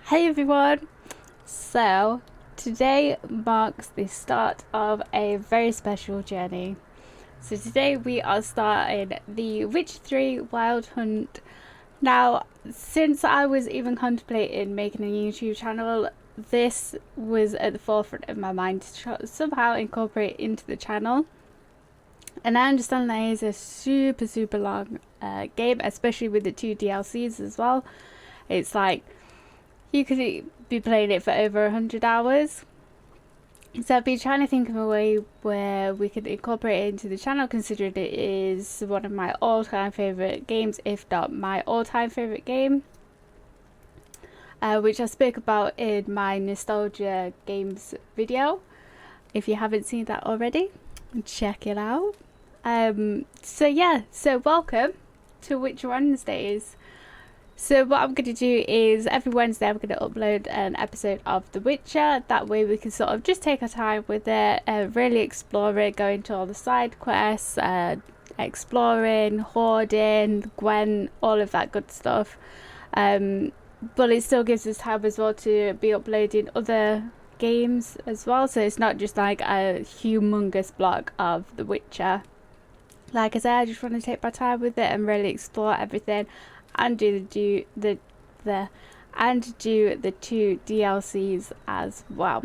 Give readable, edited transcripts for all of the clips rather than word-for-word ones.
Hey everyone! So, today marks the start of a very special journey. So today we are starting the Witcher 3 Wild Hunt. Now, since I was even contemplating making a YouTube channel, this was at the forefront of my mind to somehow incorporate into the channel. And I understand that it is a super long game, especially with the 2 DLCs as well. It's like you could be playing it for over 100 hours. So I've been trying to think of a way where we could incorporate it into the channel, considering it is one of my all-time favourite games, if not my all-time favourite game. Which I spoke about in my nostalgia games video. If you haven't seen that already, check it out. So welcome to Witcher Wednesdays. So what I'm going to do is every Wednesday I'm going to upload an episode of The Witcher. That way we can sort of just take our time with it, really explore it, go into all the side quests, exploring, hoarding, Gwen, all of that good stuff. But it still gives us time as well to be uploading other games as well. So it's not just like a humongous block of The Witcher. Like I said, I just want to take my time with it and really explore everything. And do the 2 DLCs as well.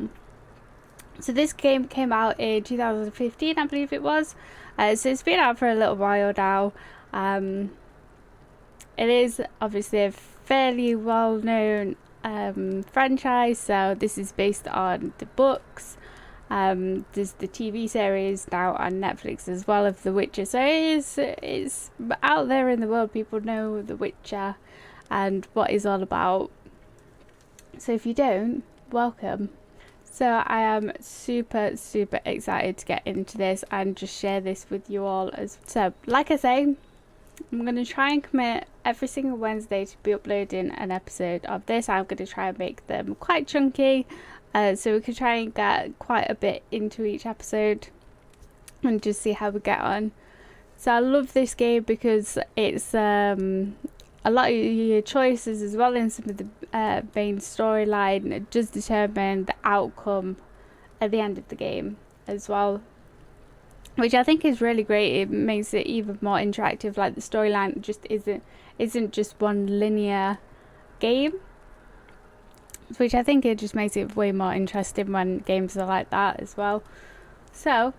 So this game came out in 2015, I believe it was. So it's been out for a little while now. It is obviously a fairly well-known franchise. So this is based on the books. There's the TV series now on Netflix as well of The Witcher, so it's out there in the world. People know The Witcher and what it's all about. So if you don't, welcome. So I am super excited to get into this and just share this with you all. So like I say, I'm going to try and commit every single Wednesday to be uploading an episode of this. I'm going to try and make them quite chunky. So we can try and get quite a bit into each episode and just see how we get on. So I love this game because it's a lot of your choices as well in some of the main storyline. It does determine the outcome at the end of the game as well, which I think is really great. It makes it even more interactive. Like the storyline just isn't just one linear game, which I think it just makes it way more interesting when games are like that as well. So,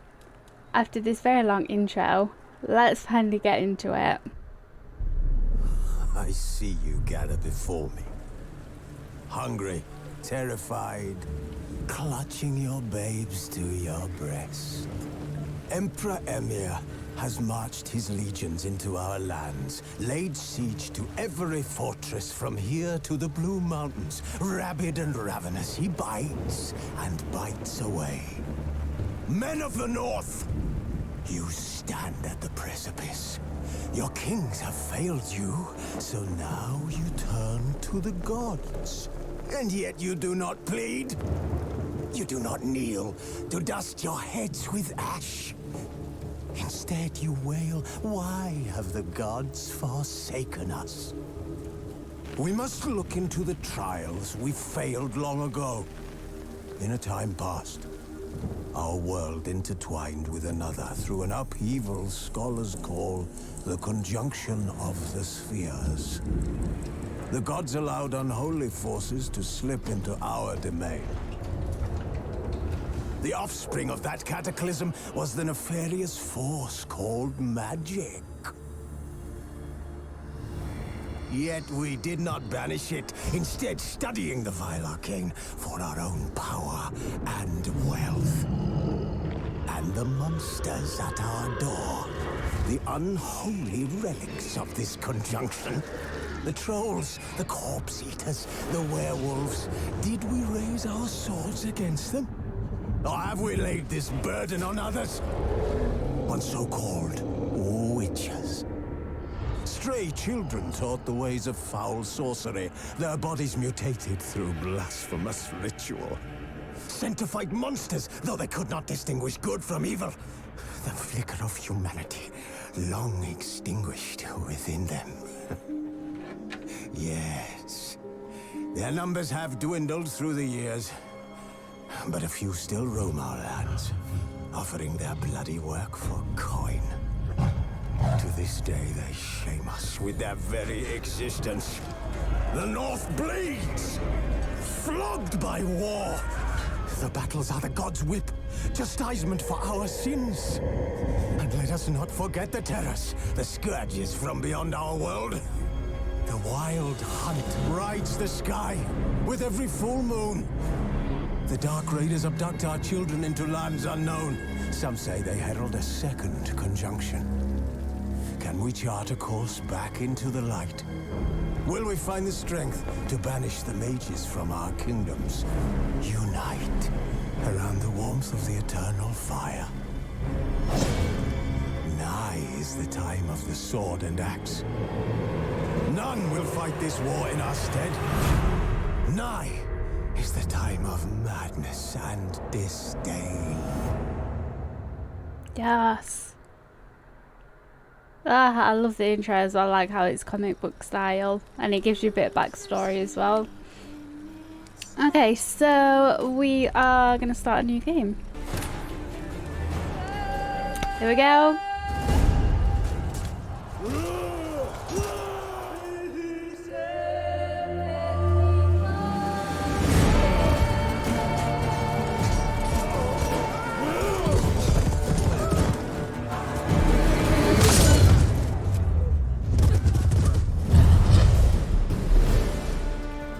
after this very long intro, let's finally get into it. I see you gather before me. Hungry, terrified, clutching your babes to your breast. Emperor Emir has marched his legions into our lands, laid siege to every fortress from here to the Blue Mountains. Rabid and ravenous, he bites and bites away. Men of the North, you stand at the precipice. Your kings have failed you, so now you turn to the gods. And yet you do not plead. You do not kneel to dust your heads with ash. Instead, you wail, why have the gods forsaken us? We must look into the trials we failed long ago. In a time past, our world intertwined with another through an upheaval scholars call the conjunction of the spheres. The gods allowed unholy forces to slip into our domain. The offspring of that cataclysm was the nefarious force called magic. Yet we did not banish it, instead studying the vile arcane for our own power and wealth. And the monsters at our door, the unholy relics of this conjunction. The trolls, the corpse eaters, the werewolves. Did we raise our swords against them? Or have we laid this burden on others? On so-called witches. Stray children taught the ways of foul sorcery, their bodies mutated through blasphemous ritual. Sent to fight monsters, though they could not distinguish good from evil. The flicker of humanity, long extinguished within them. Yes, Their numbers have dwindled through the years, but a few still roam our lands, offering their bloody work for coin. To this day, they shame us with their very existence. The North bleeds, flogged by war. The battles are the gods' whip, chastisement for our sins. And let us not forget the terrors, the scourges from beyond our world. The wild hunt rides the sky with every full moon. The Dark Raiders abduct our children into lands unknown. Some say they herald a second conjunction. Can we chart a course back into the light? Will we find the strength to banish the mages from our kingdoms? Unite around the warmth of the eternal fire. Nigh is the time of the sword and axe. None will fight this war in our stead. Nigh is the time of madness and disdain. Yes. Ah, I love the intro as well. I like how it's comic book style, and it gives you a bit of backstory as well. Okay, so we are gonna start a new game. Here we go.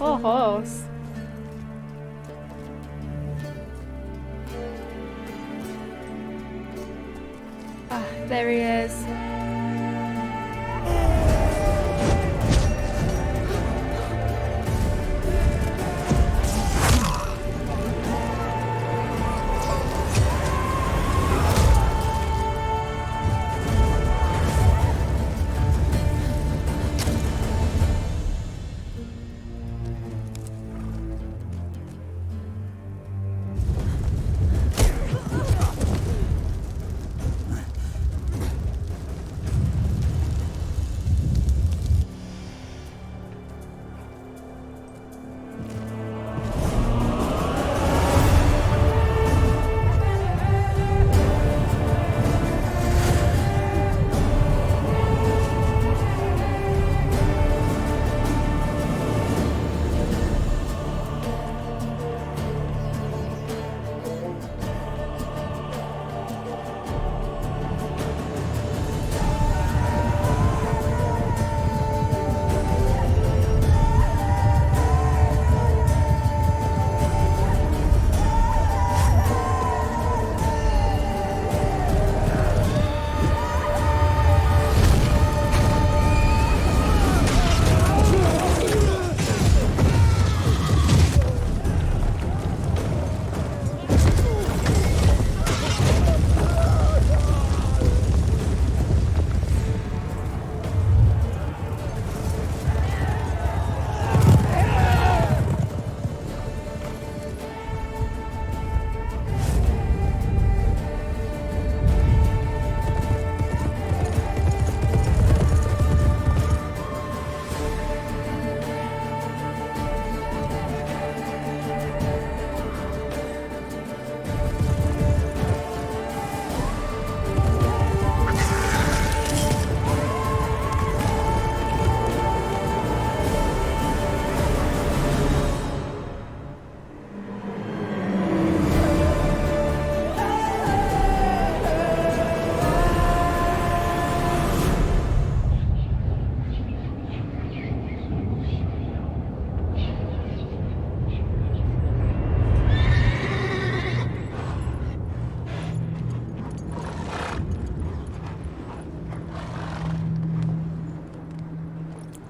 Oh, horse. Ah, there he is.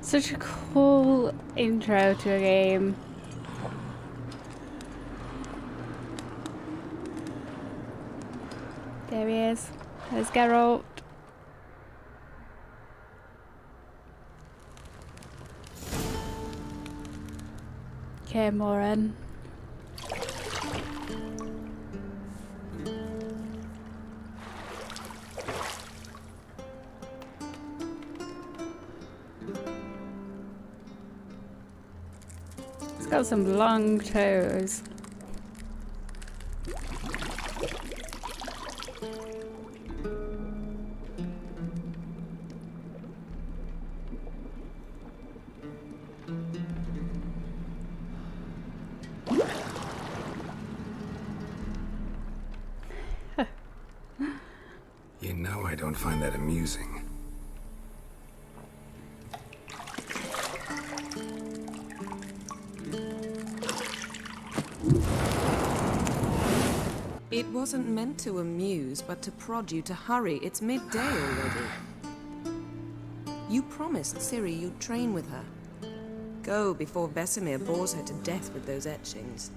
Such a cool intro to a game. There he is. There's Geralt. Okay, Moran. got some long toes. You know I don't find that amusing. It wasn't meant to amuse, but to prod you to hurry. It's midday already. You promised Ciri you'd train with her. Go before Vesemir bores her to death with those etchings.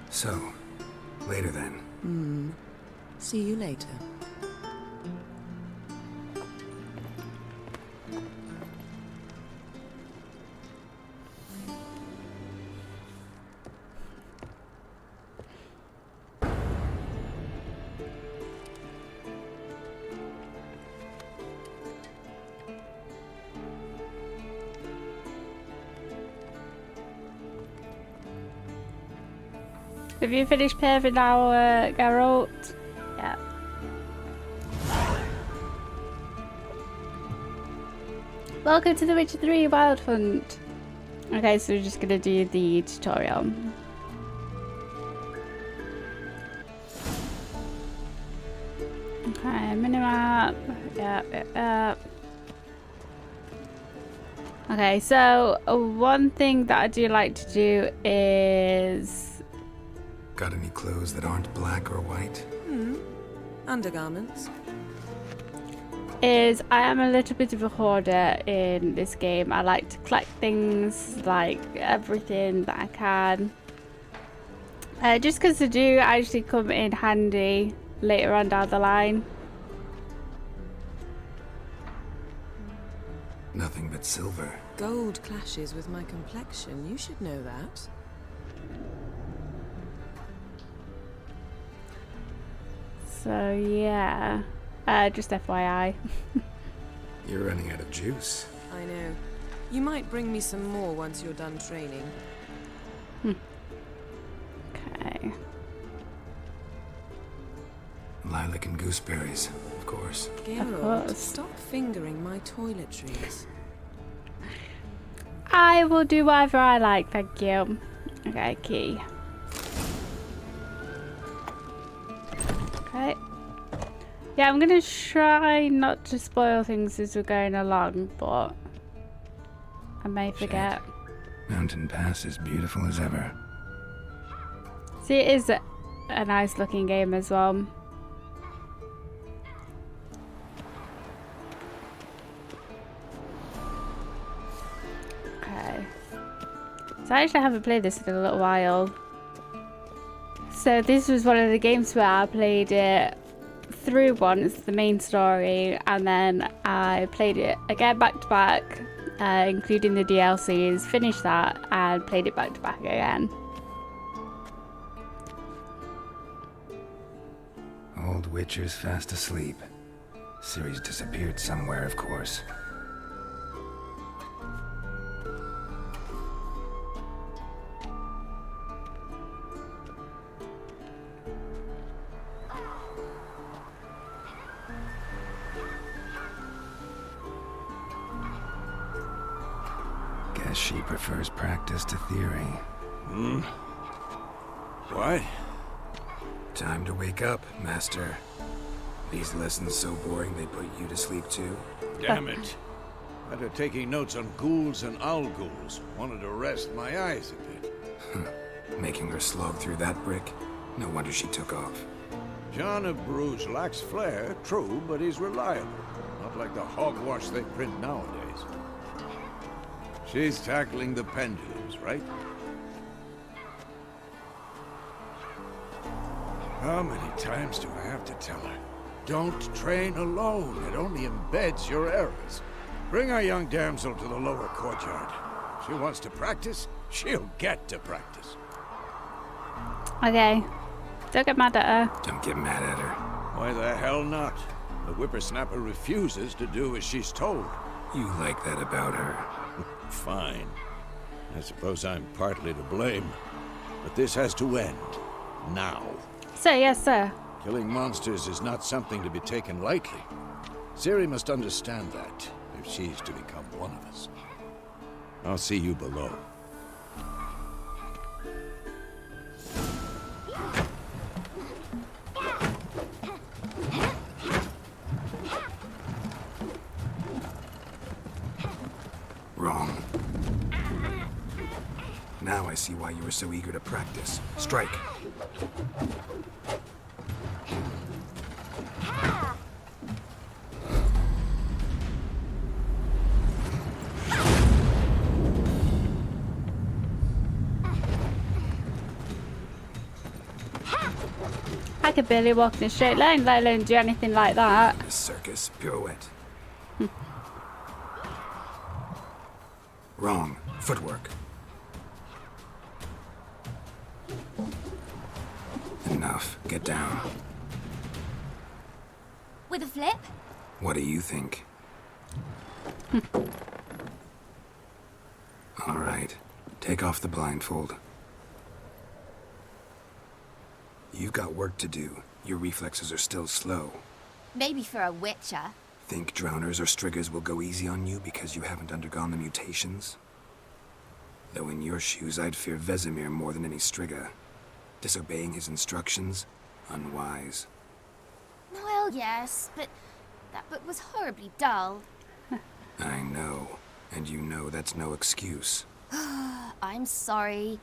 So, later then. See you later. Have you finished paving now, Geralt? Yeah. Welcome to The Witcher 3 Wild Hunt. Okay, so we're just gonna do the tutorial. Okay, minimap. Yeah. Okay, so one thing that I do like to do is... Got any clothes that aren't black or white? Undergarments. I am a little bit of a hoarder in this game. I like to collect things, like everything that I can. Just because they do actually come in handy later on down the line. Nothing but silver. Gold clashes with my complexion. You should know that. So yeah, just FYI. You're running out of juice. I know. You might bring me some more once you're done training. Okay. Lilac and gooseberries, of course. Geralt, course. stop fingering my toiletries. I will do whatever I like, thank you. Okay, key. Okay. Yeah, I'm gonna try not to spoil things as we're going along, but I may forget. Mountain Pass is beautiful as ever. See, it is a nice looking game as well. Okay. So I actually haven't played this in a little while. So this was one of the games where I played it through once, the main story, and then I played it again back to back, including the DLCs, finished that, and played it back to back again. Old Witcher's fast asleep. Ciri's disappeared somewhere, of course. Guess she prefers practice to theory. What? Time to wake up, Master. These lessons so boring they put you to sleep too? Damn it. After taking notes on ghouls and owl ghouls, wanted to rest my eyes a bit. Making her slog through that brick? No wonder she took off. John of Bruges lacks flair, true, but he's reliable. Not like the hogwash they print nowadays. She's tackling the pendulums, right? How many times do I have to tell her? Don't train alone. It only embeds your errors. Bring our young damsel to the lower courtyard. She wants to practice, she'll get to practice. Okay. Don't get mad at her. Don't get mad at her. Why the hell not? The whippersnapper refuses to do as she's told. You like that about her. Fine. I suppose I'm partly to blame. But this has to end. Now. Sir, yes, sir. Killing monsters is not something to be taken lightly. Ciri must understand that, if she's to become one of us. I'll see you below. Wrong. Now I see why you were so eager to practice. Strike. I could barely walk in a straight line, let alone do anything like that. A circus pirouette. Wrong. Footwork. Enough. Get down. With a flip? What do you think? All right. Take off the blindfold. You've got work to do. Your reflexes are still slow. Maybe for a witcher. Think drowners or striggers will go easy on you because you haven't undergone the mutations? Though in your shoes, I'd fear Vesemir more than any strigger. Disobeying his instructions? Unwise. Well, yes, but that book was horribly dull. I know. And you know that's no excuse. I'm sorry.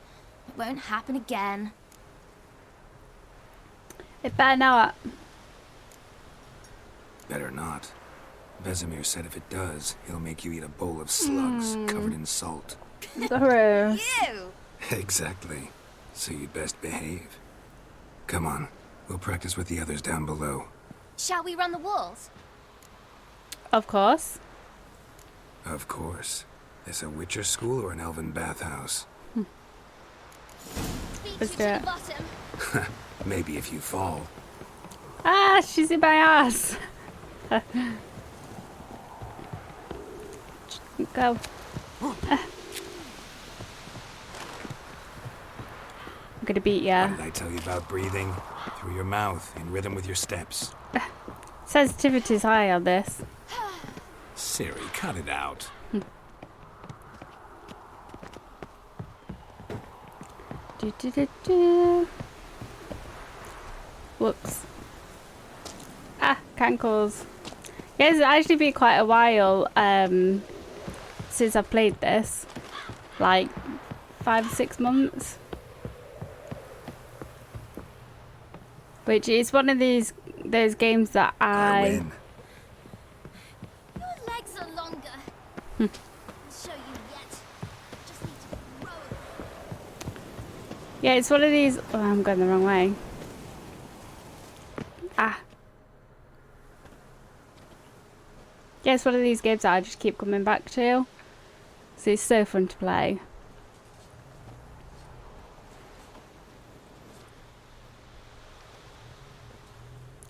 It won't happen again. It better not. Better not. Vesemir said if it does, he'll make you eat a bowl of slugs covered in salt. Gross. Ew! Exactly. So you'd best behave. Come on. We'll practice with the others down below. Shall we run the walls? Of course. Of course. This a Witcher school or an elven bathhouse? Beat Let's you do to it. the bottom. Maybe if you fall. Ah, she's in my ass. Go. I'm gonna beat What ya. did I tell you about breathing? Through your mouth, in rhythm with your steps. Sensitivity's high on this. Ciri, cut it out. Do. Whoops. Ah, cankles. Yeah, it's actually been quite a while since I've played this. Like 5 or 6 months. Which is one of those games that I win. Your legs are longer. I'll show you yet. Just need to grow. Yeah, it's one of these. Oh, I'm going the wrong way. Ah. Yeah, it's one of these games that I just keep coming back to. So it's so fun to play.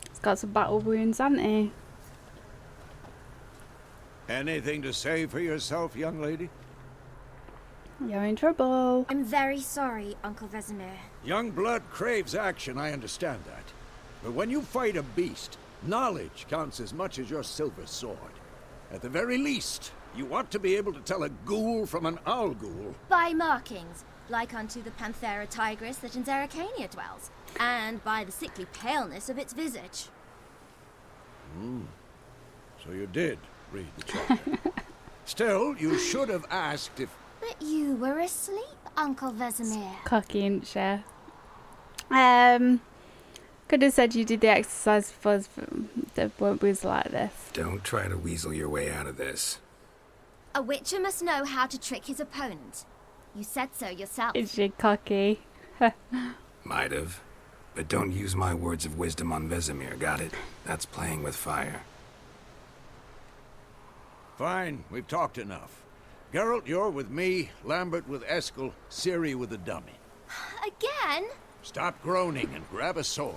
It's got some battle wounds, hasn't he? Anything to say for yourself, young lady? You're in trouble. I'm very sorry, Uncle Vesemir. Young blood craves action, I understand that. But when you fight a beast, knowledge counts as much as your silver sword. At the very least, you ought to be able to tell a ghoul from an owl ghoul. By markings, like unto the Panthera tigris that in Zerrikania dwells, and by the sickly paleness of its visage. So you did read the chapter. Still, you should have asked if... But you were asleep, Uncle Vesemir. Cocky, ain't she? Could have said you did the exercise for us, that was like this. Don't try to weasel your way out of this. A witcher must know how to trick his opponent. You said so yourself. Is she cocky? Might have. But don't use my words of wisdom on Vesemir, got it? That's playing with fire. Fine, we've talked enough. Geralt, you're with me, Lambert with Eskel, Ciri with the dummy. Again? Stop groaning and grab a sword.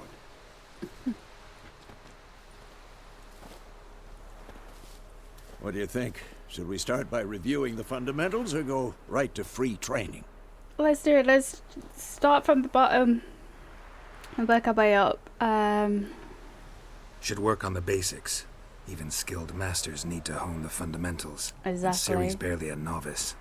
What do you think? Should we start by reviewing the fundamentals or go right to free training? Let's do it. Let's start from the bottom and work our way up. Should work on the basics. Even skilled masters need to hone the fundamentals. Exactly. And Ciri's barely a novice.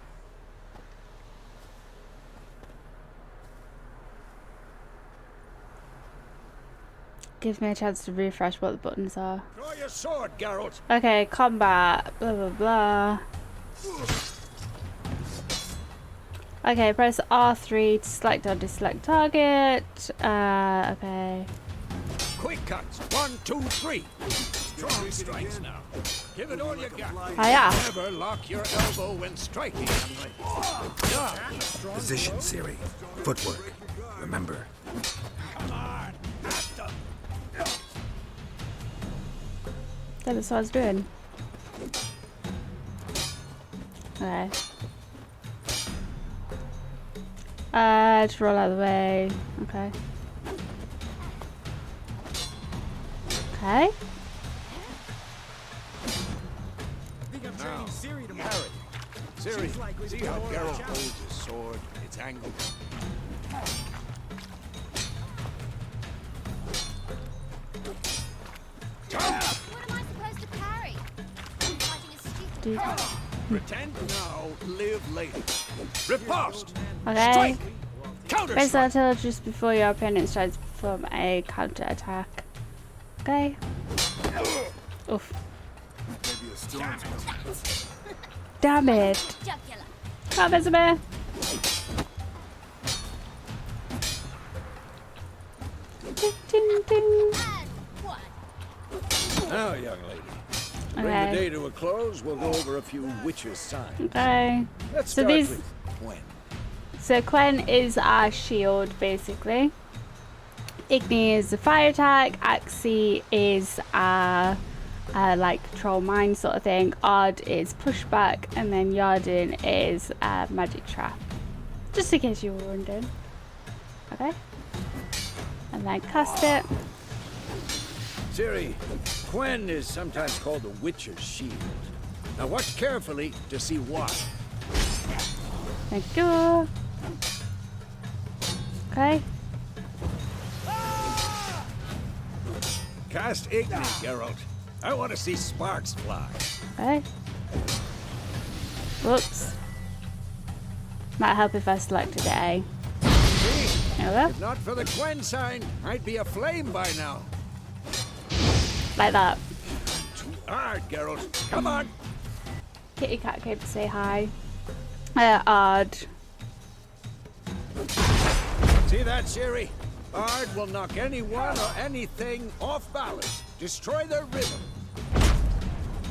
Gives me a chance to refresh what the buttons are. Draw your sword, Geralt. Okay, combat. Blah blah blah. Okay, press R3 to select or deselect target. Okay. Quick cuts. 1, 2, 3. Strong strikes now. Give it all you got. Oh yeah. Never lock your elbow when striking. Position, Ciri. Footwork. Remember. Come on. At them. That's what I was doing. Okay. Just roll out of the way. Okay. Okay. Now, Harry. Ciri, see how Geralt holds his sword? It's angled. What am I supposed to parry? I'm fighting a stupid Dude. Pretend now, live later. Riposte! Okay. Strike! Counter Press strike! until just before your opponent tries to perform a counter attack. Okay. Oof. Damn it. jugular. Come, Vesemir. Ding, ding, ding. And one. Now, young lady. Bring the Okay. day to a close, we'll go over a few witches' signs. Okay. Let's So start these- with Gwen. So Quen is our shield, basically. Igni is the fire attack. Axie is our like control mine sort of thing. Ard is pushback, and then Yarden is magic trap. Just in case you were wondering. Okay. And then cast it. Ciri, Gwen is sometimes called the Witcher's Shield. Now watch carefully to see why. Thank you. Okay. Cast Igni, Geralt. I want to see sparks fly. Okay. Whoops. Might help if I selected A. See? There we go. If not for the Gwen sign, I'd be aflame by now. Like that. Too hard, Geralt. Come on. Kitty Cat came to say hi. Ard. See that, Ciri? Ard will knock anyone or anything off balance. Destroy their rhythm.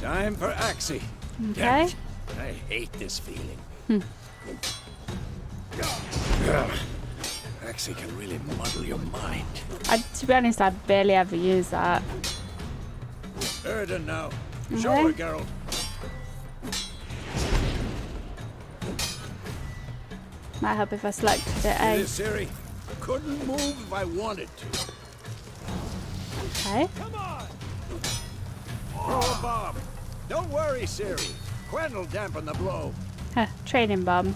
Time for Axie. Damn Okay. it. I hate this feeling. Axie can really muddle your mind. To be honest, I barely ever use that. Erden now. Show Okay. her, Geralt. Might help if I selected it See A. this, Ciri? Couldn't move if I wanted to. Okay. Come on! Throw a bomb. Don't worry, Ciri. Gwen will dampen the blow. Huh, training bomb.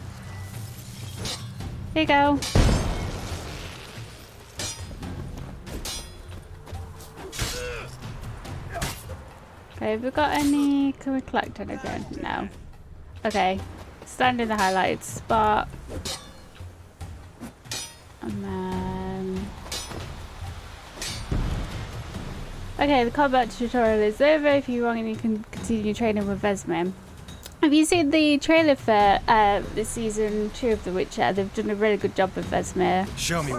Here you go. Okay, have we got any? Can we collect anything? No. Okay. Stand in the highlighted spot. And then... Okay, the combat tutorial is over. If you want, you can continue training with Vesemir. Have you seen the trailer for the season 2 of The Witcher? They've done a really good job with Vesemir. Show me.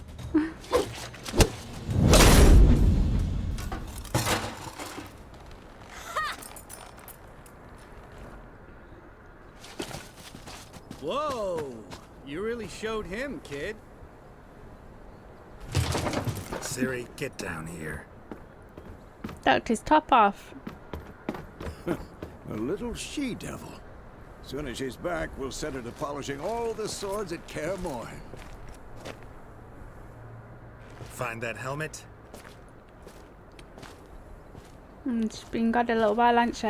Whoa! You really showed him, kid. Ciri, get down here. Knocked his top off. A little she-devil. Soon as she's back, we'll set her to polishing all the swords at Kaer Morhen. Find that helmet? She's been gone a little while, hasn't she?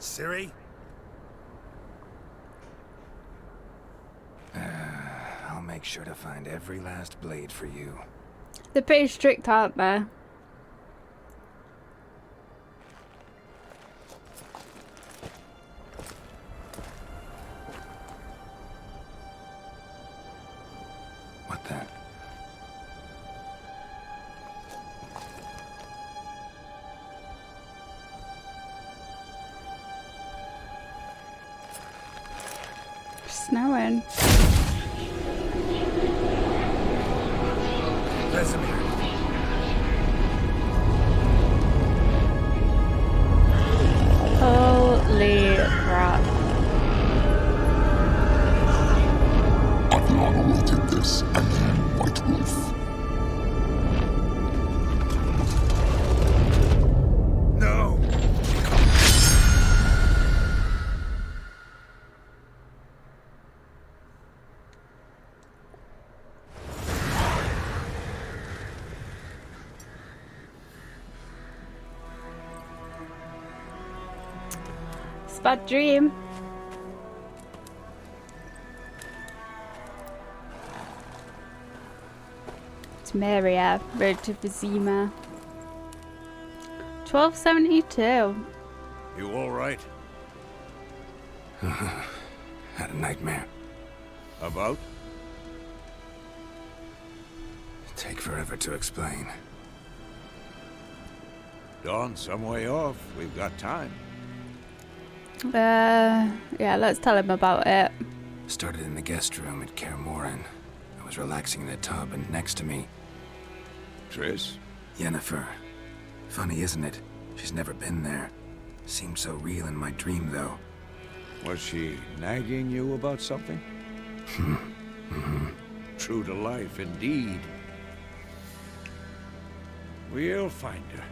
Ciri? I'll make sure to find every last blade for you. They're pretty strict, aren't they? What the? Snowing. Vesemir. Holy crap. I've long awaited this, and you, White Wolf. No! It's a bad dream. It's Maria, road to Vizima. 1272. You all right? Had a nightmare. About? Take forever to explain. Dawn, some way off. We've got time. Yeah, let's tell him about it. Started in the guest room at Kaer Morhen. I was relaxing in a tub, and next to me, Triss? Yennefer. Funny, isn't it? She's never been there. Seemed so real in my dream, though. Was she nagging you about something? True to life, indeed. We'll find her.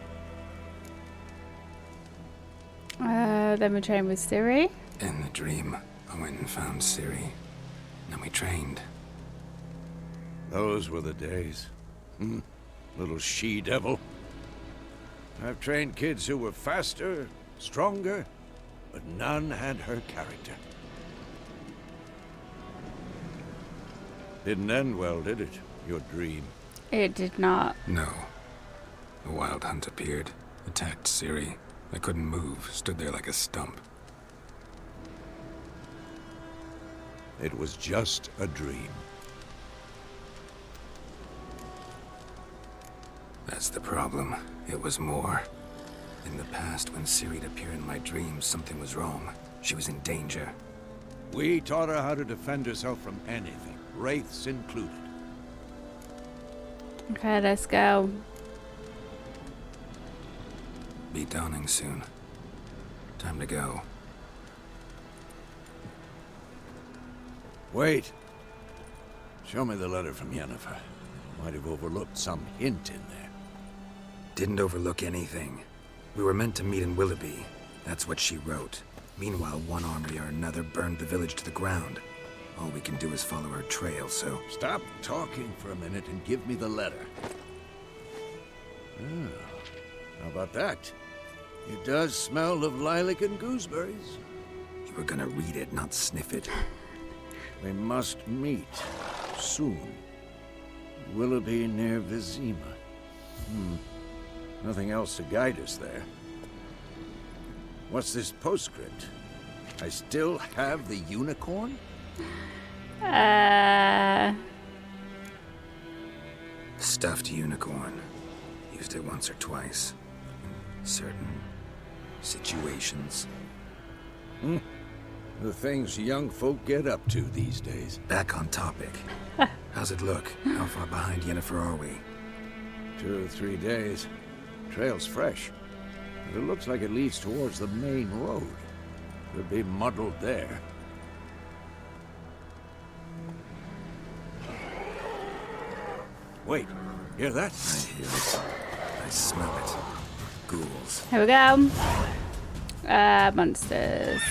Then we train with Ciri. In the dream, I went and found Ciri. Then we trained. Those were the days. Little she-devil. I've trained kids who were faster, stronger, but none had her character. Didn't end well, did it? Your dream. It did not. No. A wild hunt appeared, attacked Ciri. I couldn't move, stood there like a stump. It was just a dream. That's the problem. It was more. In the past, when Ciri'd appear in my dreams, something was wrong. She was in danger. We taught her how to defend herself from anything, wraiths included. Okay, let's go. Be dawning soon. Time to go. Wait. Show me the letter from Yennefer. Might have overlooked some hint in there. Didn't overlook anything. We were meant to meet in Willoughby. That's what she wrote. Meanwhile, one army or another burned the village to the ground. All we can do is follow her trail, so... Stop talking for a minute and give me the letter. How about that? It does smell of lilac and gooseberries. You were gonna read it, not sniff it. We must meet. Soon. Willoughby near Vizima. Nothing else to guide us there. What's this postscript? I still have the unicorn? Stuffed unicorn. Used it once or twice. In certain situations. The things young folk get up to these days. Back on topic. How's it look? How far behind Yennefer are we? 2 or 3 days. Trail's fresh. But it looks like it leads towards the main road. Could be muddled there. Wait, hear that? I hear it. I smell it. Ghouls. Here we go. Monsters.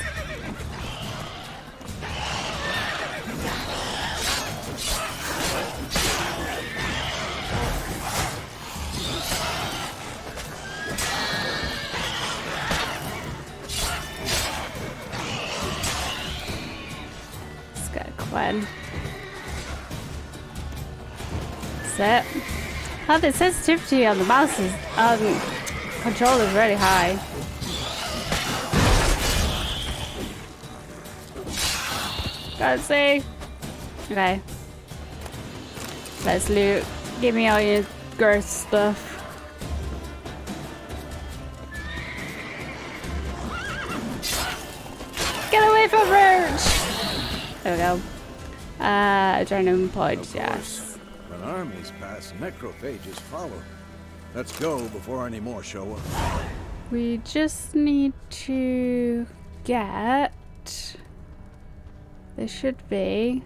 then. That's it. Oh, the sensitivity on the mouse is controller is really high. Can't see. Okay. Let's loot. Give me all your gross stuff. Get away from Roach! There we go. Adrenaline point, yes. When armies pass, necrophages follow. Let's go before any more show up. We just need to get... There should be...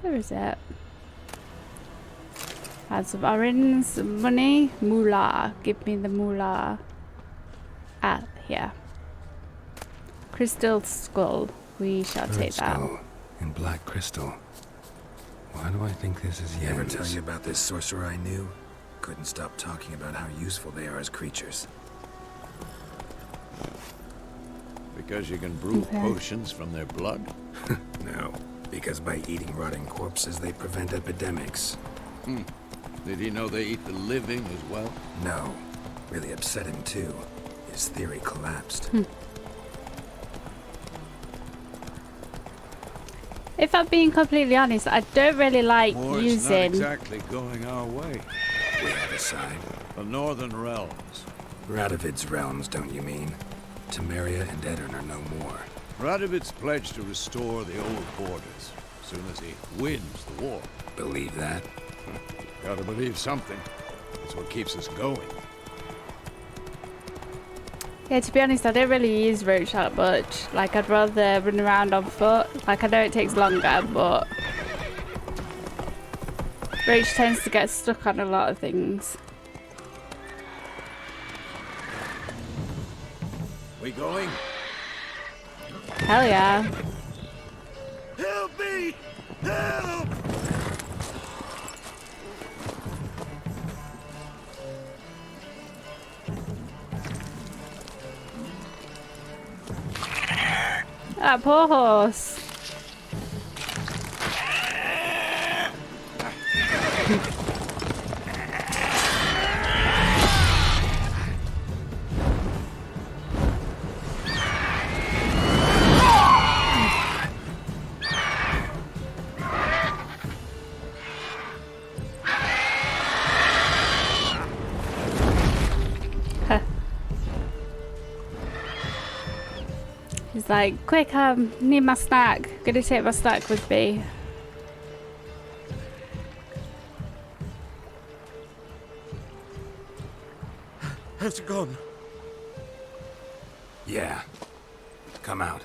Where is it? Add some orange, some money, moolah. Give me the moolah. Ah, here. Crystal skull. We shall take that. Skull and black crystal. Why do I think this is Yen's? Ever tell you about this sorcerer I knew? Couldn't stop talking about how useful they are as creatures. Because you can brew potions from their blood? No, because by eating rotting corpses, they prevent epidemics. Did he know they eat the living as well? No. Really upset him, too. His theory collapsed. If I'm being completely honest, I don't really like War's using... not exactly going our way. We have a side. The Northern Realms. Radovid's realms, don't you mean? Temeria and Edirn are no more. Radovid's pledged to restore the old borders, as soon as he wins the war. Believe that? Gotta believe something. That's what keeps us going. Yeah, to be honest, I don't really use Roach that much. Like, I'd rather run around on foot. Like, I know it takes longer, but... Roach tends to get stuck on a lot of things. We going? Hell yeah. Help me! Help! That poor horse. He's like, quick, need my snack. Gonna take my snack with me. Has it gone? Yeah. Come out.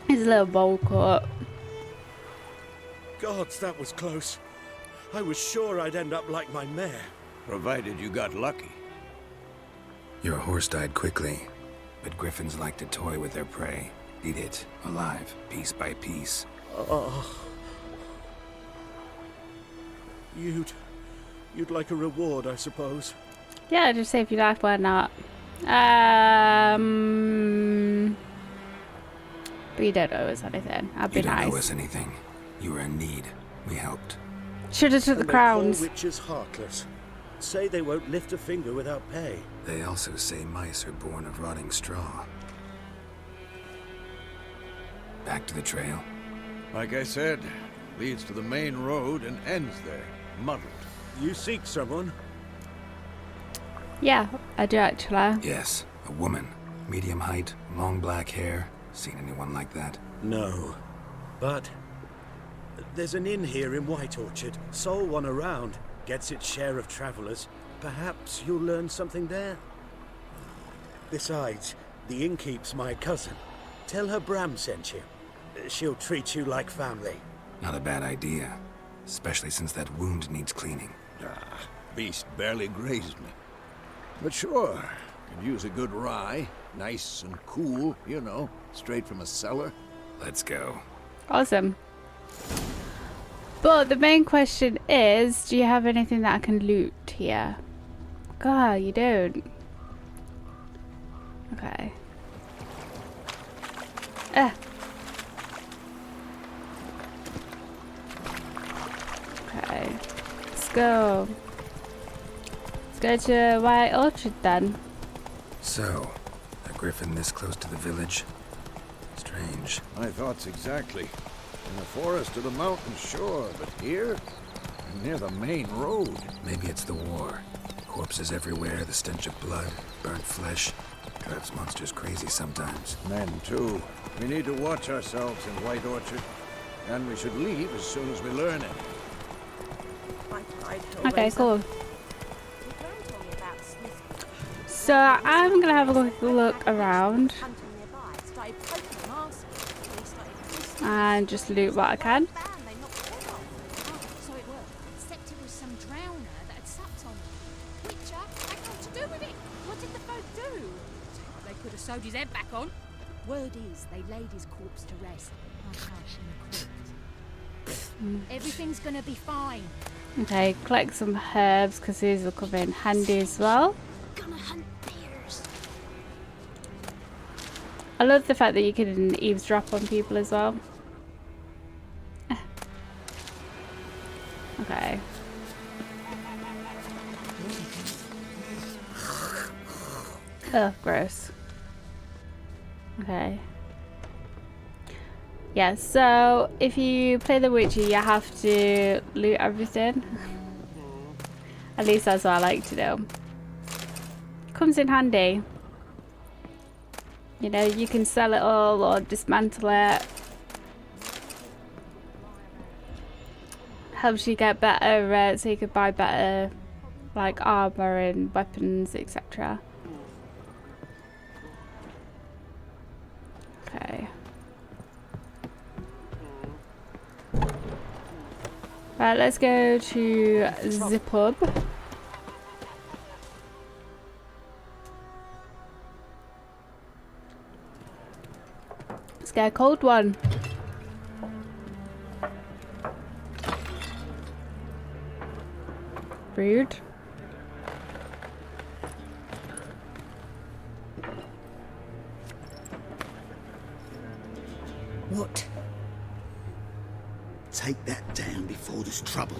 His little bowl cut. Gods, that was close. I was sure I'd end up like my mare. Provided you got lucky. Your horse died quickly, but griffins like to toy with their prey. Eat it, alive, piece by piece. You'd like a reward, I suppose. Yeah, just say if you like, why not? But you don't owe us anything. I'd be You don't nice. owe us anything. You were in need. We helped. Should have took the And they call crowns. witches heartless. Say they won't lift a finger without pay. They also say mice are born of rotting straw. Back to the trail. Like I said, leads to the main road and ends there, muddled. You seek someone? Yeah, I do actually. Yes, a woman. Medium height, long black hair. Seen anyone like that? No. But there's an inn here in White Orchard. Sole one around. Gets its share of travelers. Perhaps you'll learn something there. Besides, the innkeep's my cousin. Tell her Bram sent you. She'll treat you like family. Not a bad idea. Especially since that wound needs cleaning. Beast barely grazed me. But sure, could use a good rye. Nice and cool, you know, straight from a cellar. Let's go. Awesome. But the main question is, do you have anything that I can loot here? God, you don't. Okay. Okay. Let's go. Let's go to White Orchard then. So, a griffin this close to the village? Strange. My thoughts exactly. In the forest or the mountain, sure, but here? Near the main road. Maybe it's the war. Corpses everywhere, the stench of blood, burnt flesh. Drives monsters crazy sometimes. Men, too. We need to watch ourselves in White Orchard. And we should leave as soon as we learn it. Okay, cool. So I'm gonna have a quick look around and just loot what I can. So it was. Except it was some drowner that had supped on him. Witcher had nothing to do with it. What did the folk do? They could have sewed his head back on. Word is, they laid his corpse to rest. Hush in the crypt. Everything's gonna be fine. Okay, collect some herbs because these will come in handy as well. Gonna hunt bears. I love the fact that you can eavesdrop on people as well. Okay. Oh, gross. Okay. Yeah, so if you play the Witcher, you have to loot everything. At least that's what I like to do. Comes in handy. You know, you can sell it all or dismantle it. Helps you get better, so you could buy better, like armor and weapons, etc. Okay. Right, let's go to the pub. Let's get a cold one. Rude. What? Take that down before there's trouble.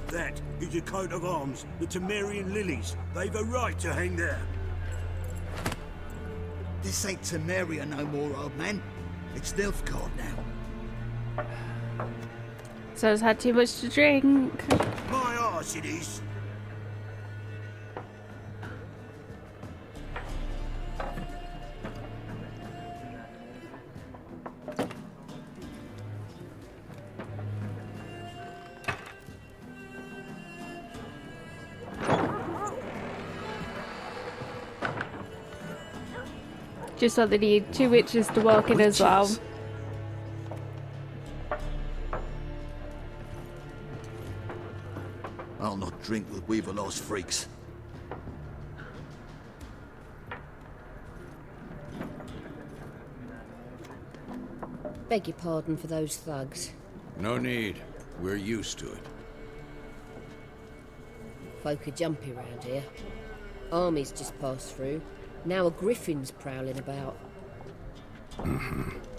That is a coat of arms, the Temerian lilies. They've a right to hang there. This ain't Temeria no more, old man. It's Nilfgaard now. So it's had too much to drink. My arse it is. Just what they need, 2 witches to walk in as well. I'll not drink with Weaverlaw's freaks. Beg your pardon for those thugs. No need. We're used to it. Folk are jumpy round here. Armies just passed through. Now a griffin's prowling about.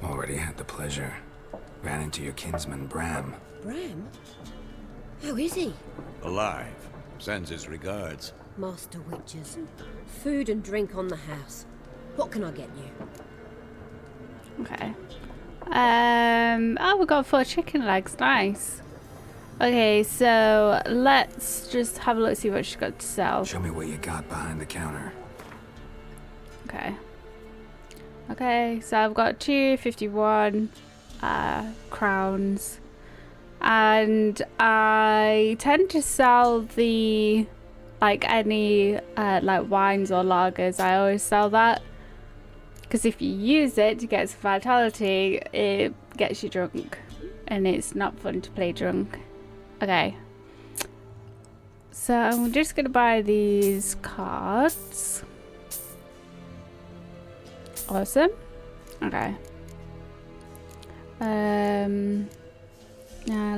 Already had the pleasure. Ran into your kinsman, Bram. Bram? How is he? Alive. Sends his regards. Master Witchers. Food and drink on the house. What can I get you? Okay. Oh, we got 4 chicken legs. Nice. Okay, so let's just have a look, see what she's got to sell. Show me what you got behind the counter. Okay. Okay, so I've got 251 crowns. And I tend to sell the, like, any, like, wines or lagers. I always sell that. Because if you use it to get some vitality, it gets you drunk. And it's not fun to play drunk. Okay. So I'm just going to buy these cards. Awesome. Okay.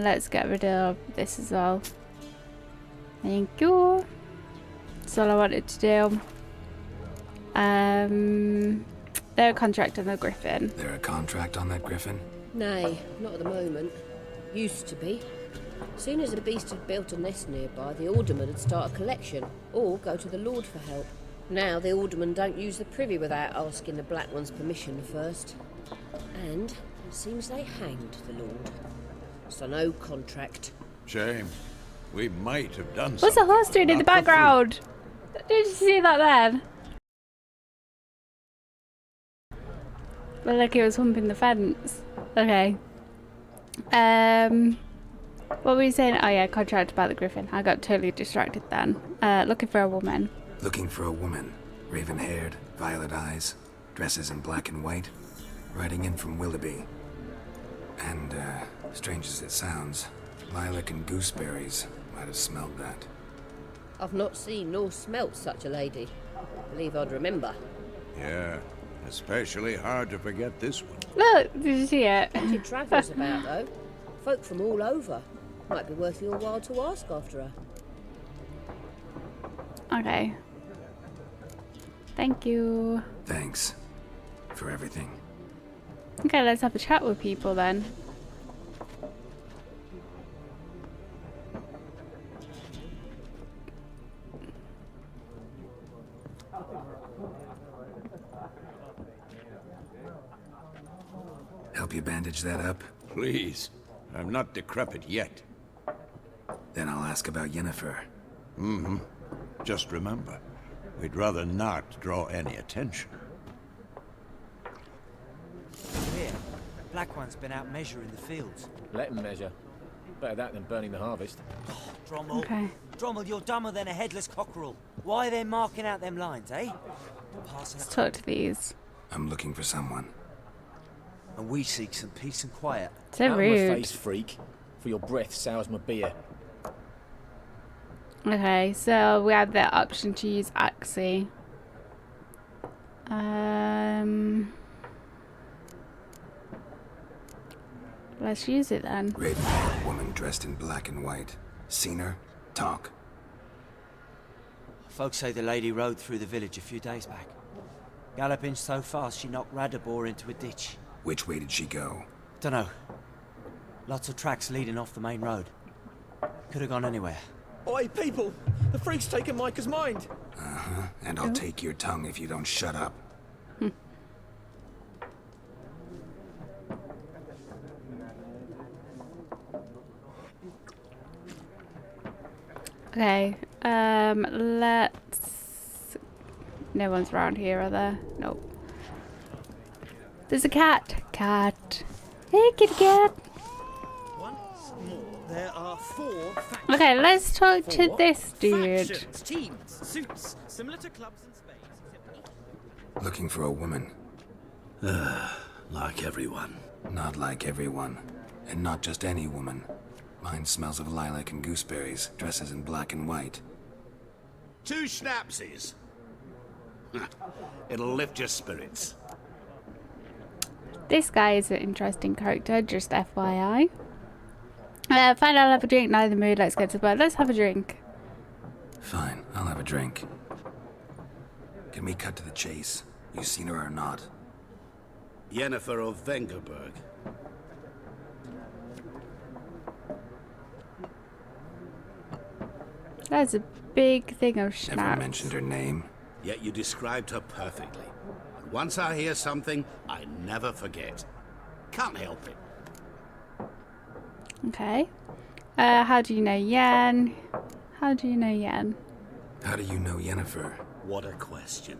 Let's get rid of this as well. Thank you. That's all I wanted to do. They're a contract on the Griffin. There a contract on that griffin? Nay, not at the moment. Used to be. Soon as the beast had built a nest nearby, the alderman would start a collection, or go to the Lord for help. Now the aldermen don't use the privy without asking the Black One's permission first. And it seems they hanged the Lord. So no contract. Shame. We might have done What's the horse doing in the background? Did you see that then? Looked like he was humping the fence. Okay. What were you saying? Oh yeah, contract about the Griffin. I got totally distracted then. Looking for a woman. Looking for a woman. Raven-haired, violet eyes, dresses in black and white. Riding in from Willoughby. And, strange as it sounds, lilac and gooseberries might have smelled that. I've not seen nor smelt such a lady. Believe I'd remember. Yeah, especially hard to forget this one. Look, did you see it? Plenty of travellers about, though. Folk from all over. Might be worth your while to ask after her. Okay. Thank you. Thanks. For everything. Okay, let's have a chat with people then. Help you bandage that up? Please. I'm not decrepit yet. Then I'll ask about Yennefer. Mm-hmm. Just remember, we'd rather not draw any attention. Here, Black One's been out measuring the fields. Let him measure. Better that than burning the harvest. Oh, Drommel. Okay. Drommel, you're dumber than a headless cockerel. Why are they marking out them lines, eh? Let's talk to these. I'm looking for someone. And we seek some peace and quiet. So Out of my rude. face, freak. For your breath sours my beer. Okay, so we have the option to use Axie. Let's use it then. Raven-haired woman dressed in black and white. Seen her? Talk. Folks say the lady rode through the village a few days back. Galloping so fast she knocked Radabor into a ditch. Which way did she go? Dunno. Lots of tracks leading off the main road. Could have gone anywhere. Oi, people! The freak's taken Micah's mind! Uh-huh. And I'll take your tongue if you don't shut up. Okay, let's... No one's around here, are there? Nope. There's a cat. Cat. Hey, kitty cat. Once more, there are 4 factions. Okay, let's talk to this dude. Factions, teams, suits, similar to clubs and spades, except Looking for a woman. Like everyone. Not like everyone. And not just any woman. Mine smells of lilac and gooseberries, dresses in black and white. 2 schnapsies. It'll lift your spirits. This guy is an interesting character, just FYI. Fine, I'll have a drink. Now in the mood, let's get to bed. Let's have a drink. Fine, I'll have a drink. Can we cut to the chase? You seen her or not? Yennefer of Vengerberg. That's a big thing of Never schnapps. mentioned her name. Yet you described her perfectly. And once I hear something, I never forget. Can't help it. Okay. How do you know Yen? How do you know Yen? How do you know Yennefer? What a question.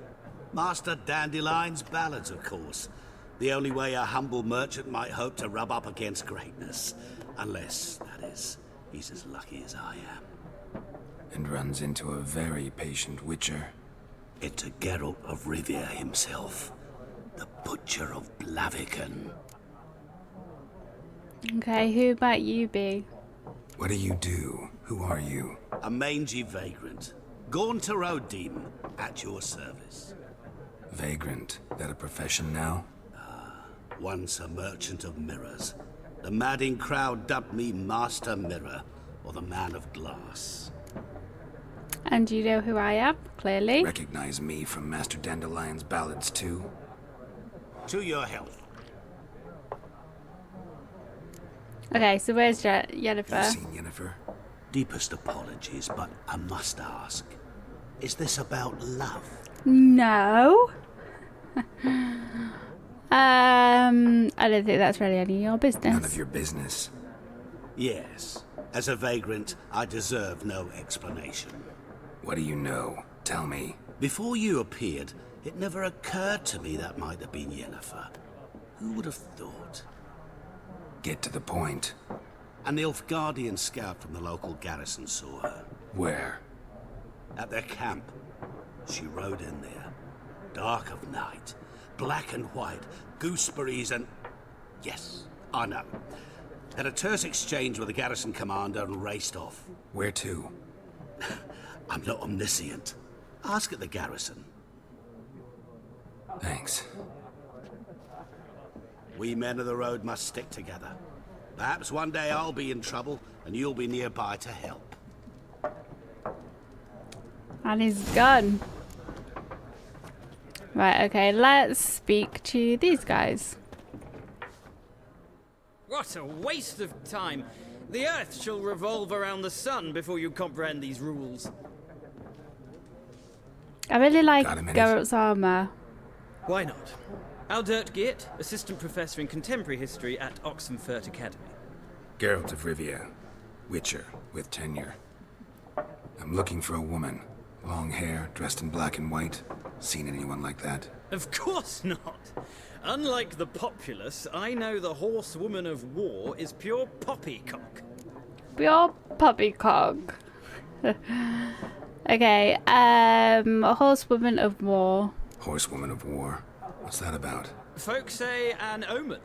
Master Dandelion's ballads, of course. The only way a humble merchant might hope to rub up against greatness. Unless, that is, he's as lucky as I am. And runs into a very patient witcher. It's a Geralt of Rivia himself. The Butcher of Blaviken. Okay, who might you be? What do you do? Who are you? A mangy vagrant. Gaunter demon, at your service. Vagrant. That a profession now? once a merchant of mirrors. The madding crowd dubbed me Master Mirror, or the Man of Glass. And you know who I am, clearly. Recognize me from Master Dandelion's ballads too? To your health. Okay, so where's Yennefer? You've seen Yennefer? Deepest apologies, but I must ask. Is this about love? No. I don't think that's really any of your business. None of your business. Yes. As a vagrant, I deserve no explanation. What do you know? Tell me. Before you appeared, it never occurred to me that might have been Yennefer. Who would have thought? Get to the point. An Nilfgaardian scout from the local garrison saw her. Where? At their camp. She rode in there. Dark of night. Black and white. Gooseberries and... Yes, I know. Had a terse exchange with the garrison commander and raced off. Where to? I'm not omniscient. Ask at the garrison. Thanks. We men of the road must stick together. Perhaps one day I'll be in trouble and you'll be nearby to help. And he's gone. Right, okay, let's speak to these guys. What a waste of time. The Earth shall revolve around the sun before you comprehend these rules. I really like Geralt's armor. Why not? Aldert Geert, Assistant Professor in Contemporary History at Oxenfurt Academy. Geralt of Rivia, Witcher, with tenure. I'm looking for a woman. Long hair, dressed in black and white. Seen anyone like that? Of course not. Unlike the populace, I know the horsewoman of war is pure poppycock. Pure poppycock. Okay, a horsewoman of war. Horsewoman of war? What's that about? Folk say an omen.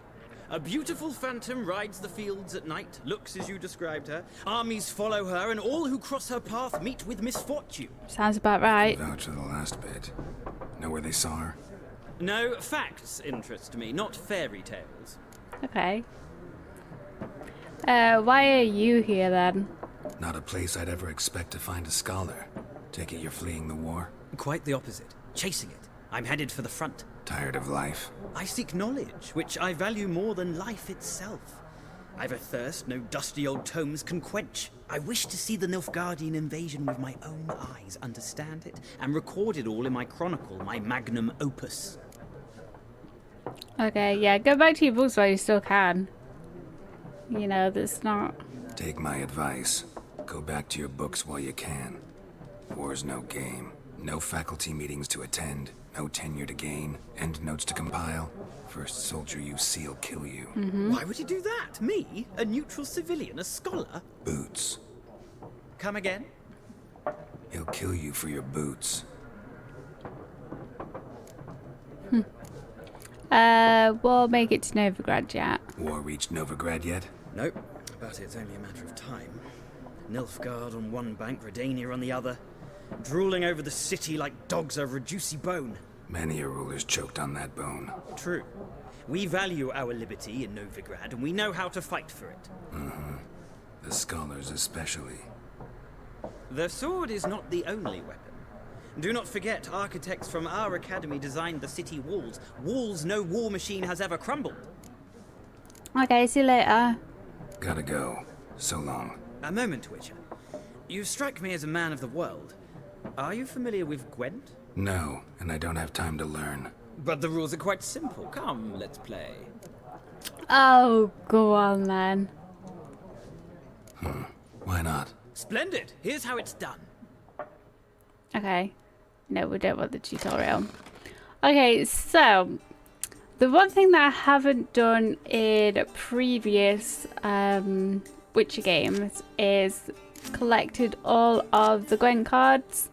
A beautiful phantom rides the fields at night, looks as you described her. Armies follow her, and all who cross her path meet with misfortune. Sounds about right. Vouch for the last bit. Know where they saw her? No, facts interest me, not fairy tales. Okay. Why are you here then? Not a place I'd ever expect to find a scholar. Take it you're fleeing the war? Quite the opposite. Chasing it. I'm headed for the front. Tired of life? I seek knowledge, which I value more than life itself. I've a thirst no dusty old tomes can quench. I wish to see the Nilfgaardian invasion with my own eyes, understand it, and record it all in my chronicle, my magnum opus. Okay, yeah, go back to your books while you still can. You know, that's not... Take my advice. Go back to your books while you can. War's no game. No faculty meetings to attend. No tenure to gain. End notes to compile. First soldier you see'll kill you. Why would he do that? Me? A neutral civilian? A scholar? Boots. Come again? He'll kill you for your boots. We'll make it to Novigrad yet. War reached Novigrad yet? Nope, but it's only a matter of time. Nilfgaard on one bank, Redania on the other. Drooling over the city like dogs over a juicy bone. Many a ruler's choked on that bone. True. We value our liberty in Novigrad, and we know how to fight for it. The scholars especially. The sword is not the only weapon. Do not forget, architects from our academy designed the city walls. Walls no war machine has ever crumbled. Okay, see you later. Gotta go. So long. A moment, Witcher. You strike me as a man of the world. Are you familiar with Gwent? No, and I don't have time to learn. But the rules are quite simple. Come, let's play. Oh, go on then. Why not? Splendid. Here's how it's done. Okay. No, we don't want the tutorial. Okay, so the one thing that I haven't done in previous Witcher games is collected all of the Gwent cards,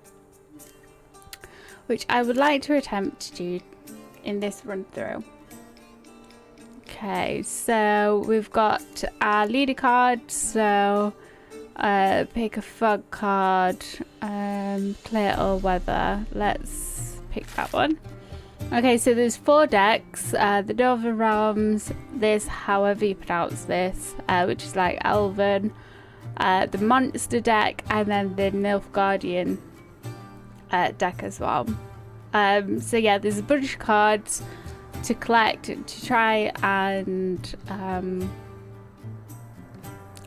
which I would like to attempt to do in this run through. Okay, so we've got our leader card, so pick a fog card, clear or weather. Let's pick that one. Okay, so there's 4 decks. The Northern Realms, this, however you pronounce this, which is like Elven, the Monster deck, and then the Nilfgaardian deck as well. So yeah, there's a bunch of cards to collect to try and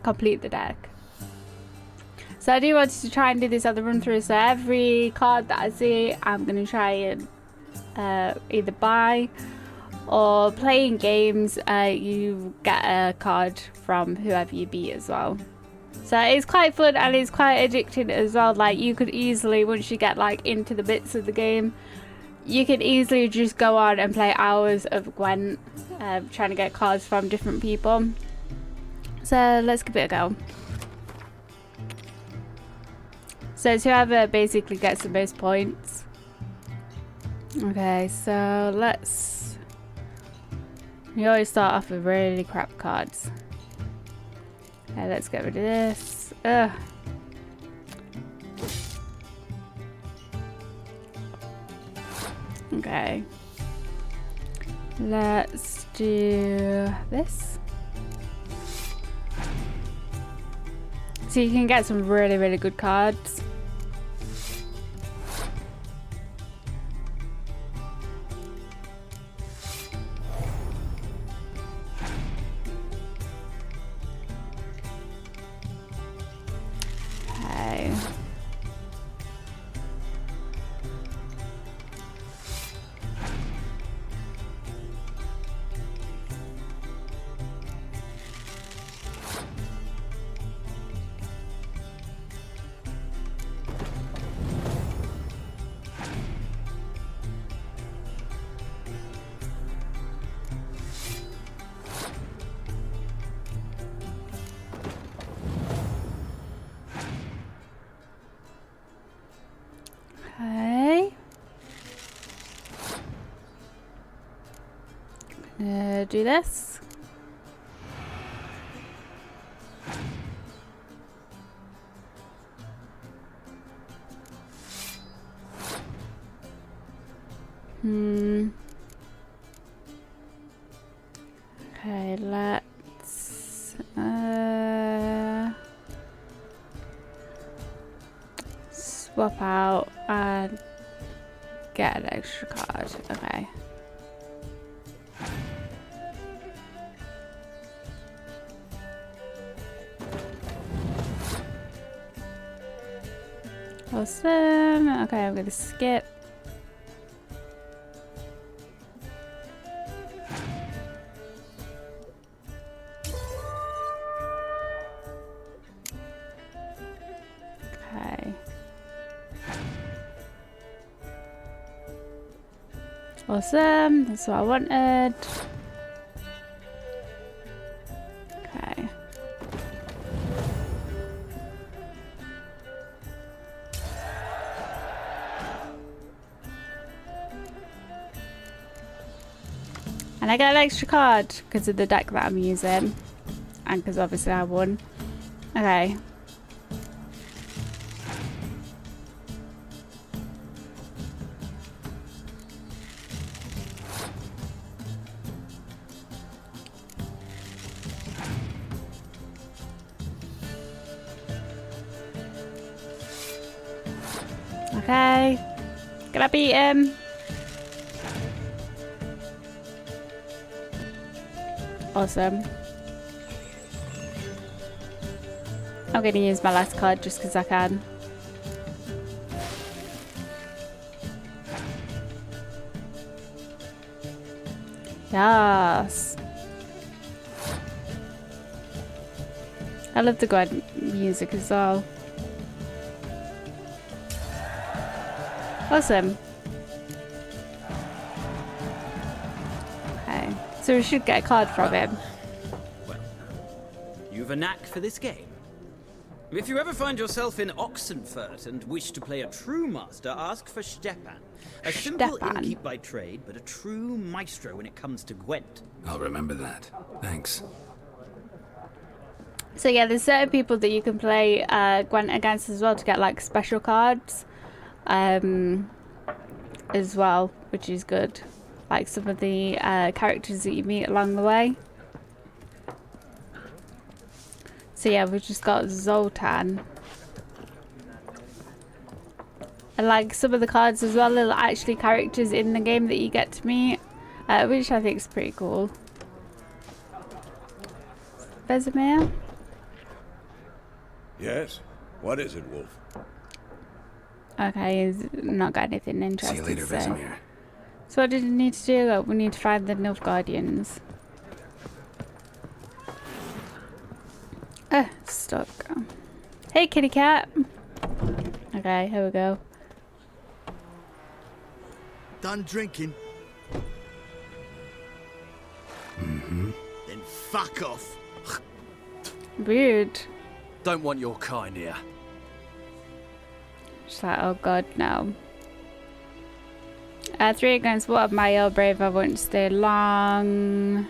complete the deck. So I do want to try and do this on the run through, so every card that I see I'm going to try and either buy or playing games. You get a card from whoever you beat as well. So it's quite fun and it's quite addicting as well. Like, you could easily, once you get like into the bits of the game, you can easily just go on and play hours of Gwent, trying to get cards from different people. So let's give it a go. So it's whoever basically gets the most points. Okay, so let's... We always start off with really crap cards. Okay, let's get rid of this. Ugh. Okay. Let's do this. So you can get some really, really good cards. Okay. Do this. Okay, let's swap out and get an extra card. Okay. Awesome. Okay, I'm gonna skip. Okay. Awesome. That's what I wanted. Okay. And I get an extra card because of the deck that I'm using. And because obviously I won. Okay. Okay. Gonna beat him. Awesome. I'm gonna use my last card just because I can. Yes. I love the Gwent music as well. Awesome. Okay, so we should get a card from him. Well, you've a knack for this game. If you ever find yourself in Oxenfurt and wish to play a true master, ask for Stepan. A simple innkeep by trade, but a true maestro when it comes to Gwent. I'll remember that. Thanks. So yeah, there's certain people that you can play Gwent against as well to get like special cards. As well, which is good. like some of the characters that you meet along the way. So yeah, we've just got Zoltan. And like some of the cards as well are actually characters in the game that you get to meet, which I think is pretty cool. Vesemir? Yes? What is it, Wolf? Okay, he's not got anything interesting See you later, to say. Vesemir. So what did we need to do? Oh, we need to find the Nilfgaardians. Stuck. Hey, kitty cat. Okay, here we go. Done drinking? Mm-hmm. Then fuck off. Rude. Don't want your kind here. Just like, oh god, no. 3 against what? My brave, I won't stay long.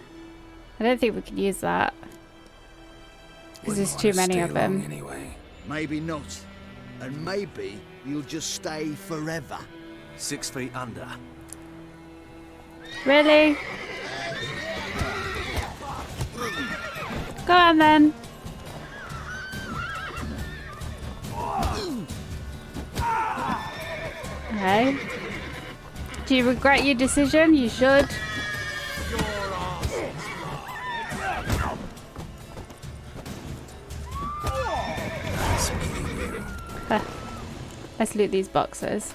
I don't think we can use that. Because there's too many of them. Anyway. Maybe not. And maybe you'll just stay forever. 6 feet under. Really? Go on then. Okay. Do you regret your decision? You should. Let's loot these boxes.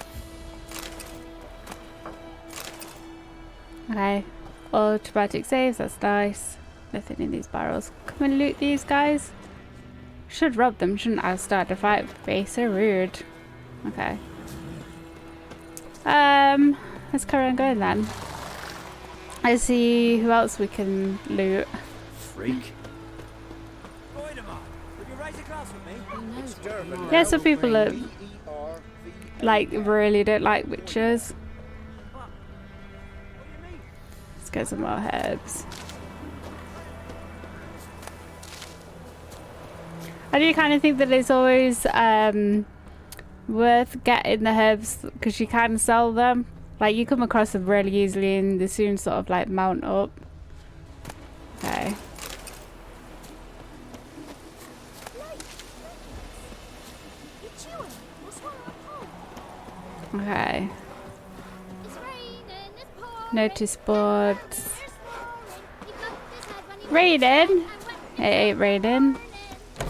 Okay. Automatic saves, that's nice. Nothing in these barrels. Come and loot these guys. Should rob them, shouldn't I? Start a fight with me. So rude. Okay. Let's carry on going then. Let's see who else we can loot. Freak. Yeah, some people are like really don't like witches. Let's get some more herbs. I do kind of think that it's always worth getting the herbs because you can sell them. Like you come across them really easily and they soon sort of like mount up. Okay. Okay. Notice boards. Raining? It ain't raining.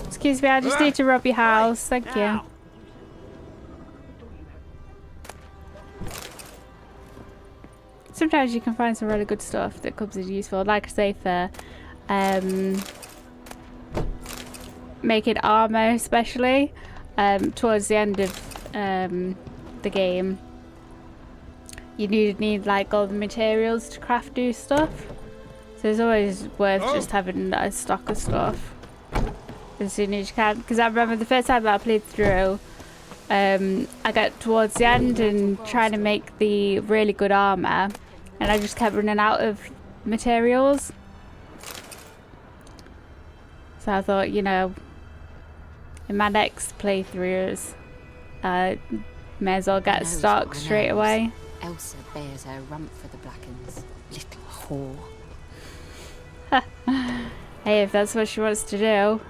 Excuse me, I just need to rob your house. Thank you. Sometimes you can find some really good stuff that comes in useful. Like I say, for making armor, especially towards the end of the game, you need like all the materials to craft new stuff. So it's always worth just having a stock of stuff as soon as you can. Because I remember the first time that I played through, I got towards the end and trying to make the really good armor, and I just kept running out of materials. So I thought, you know, in my next playthroughs, may as well get stock straight away. Elsa bears her rump for the Blackens. Little whore. Hey, if that's what she wants to do.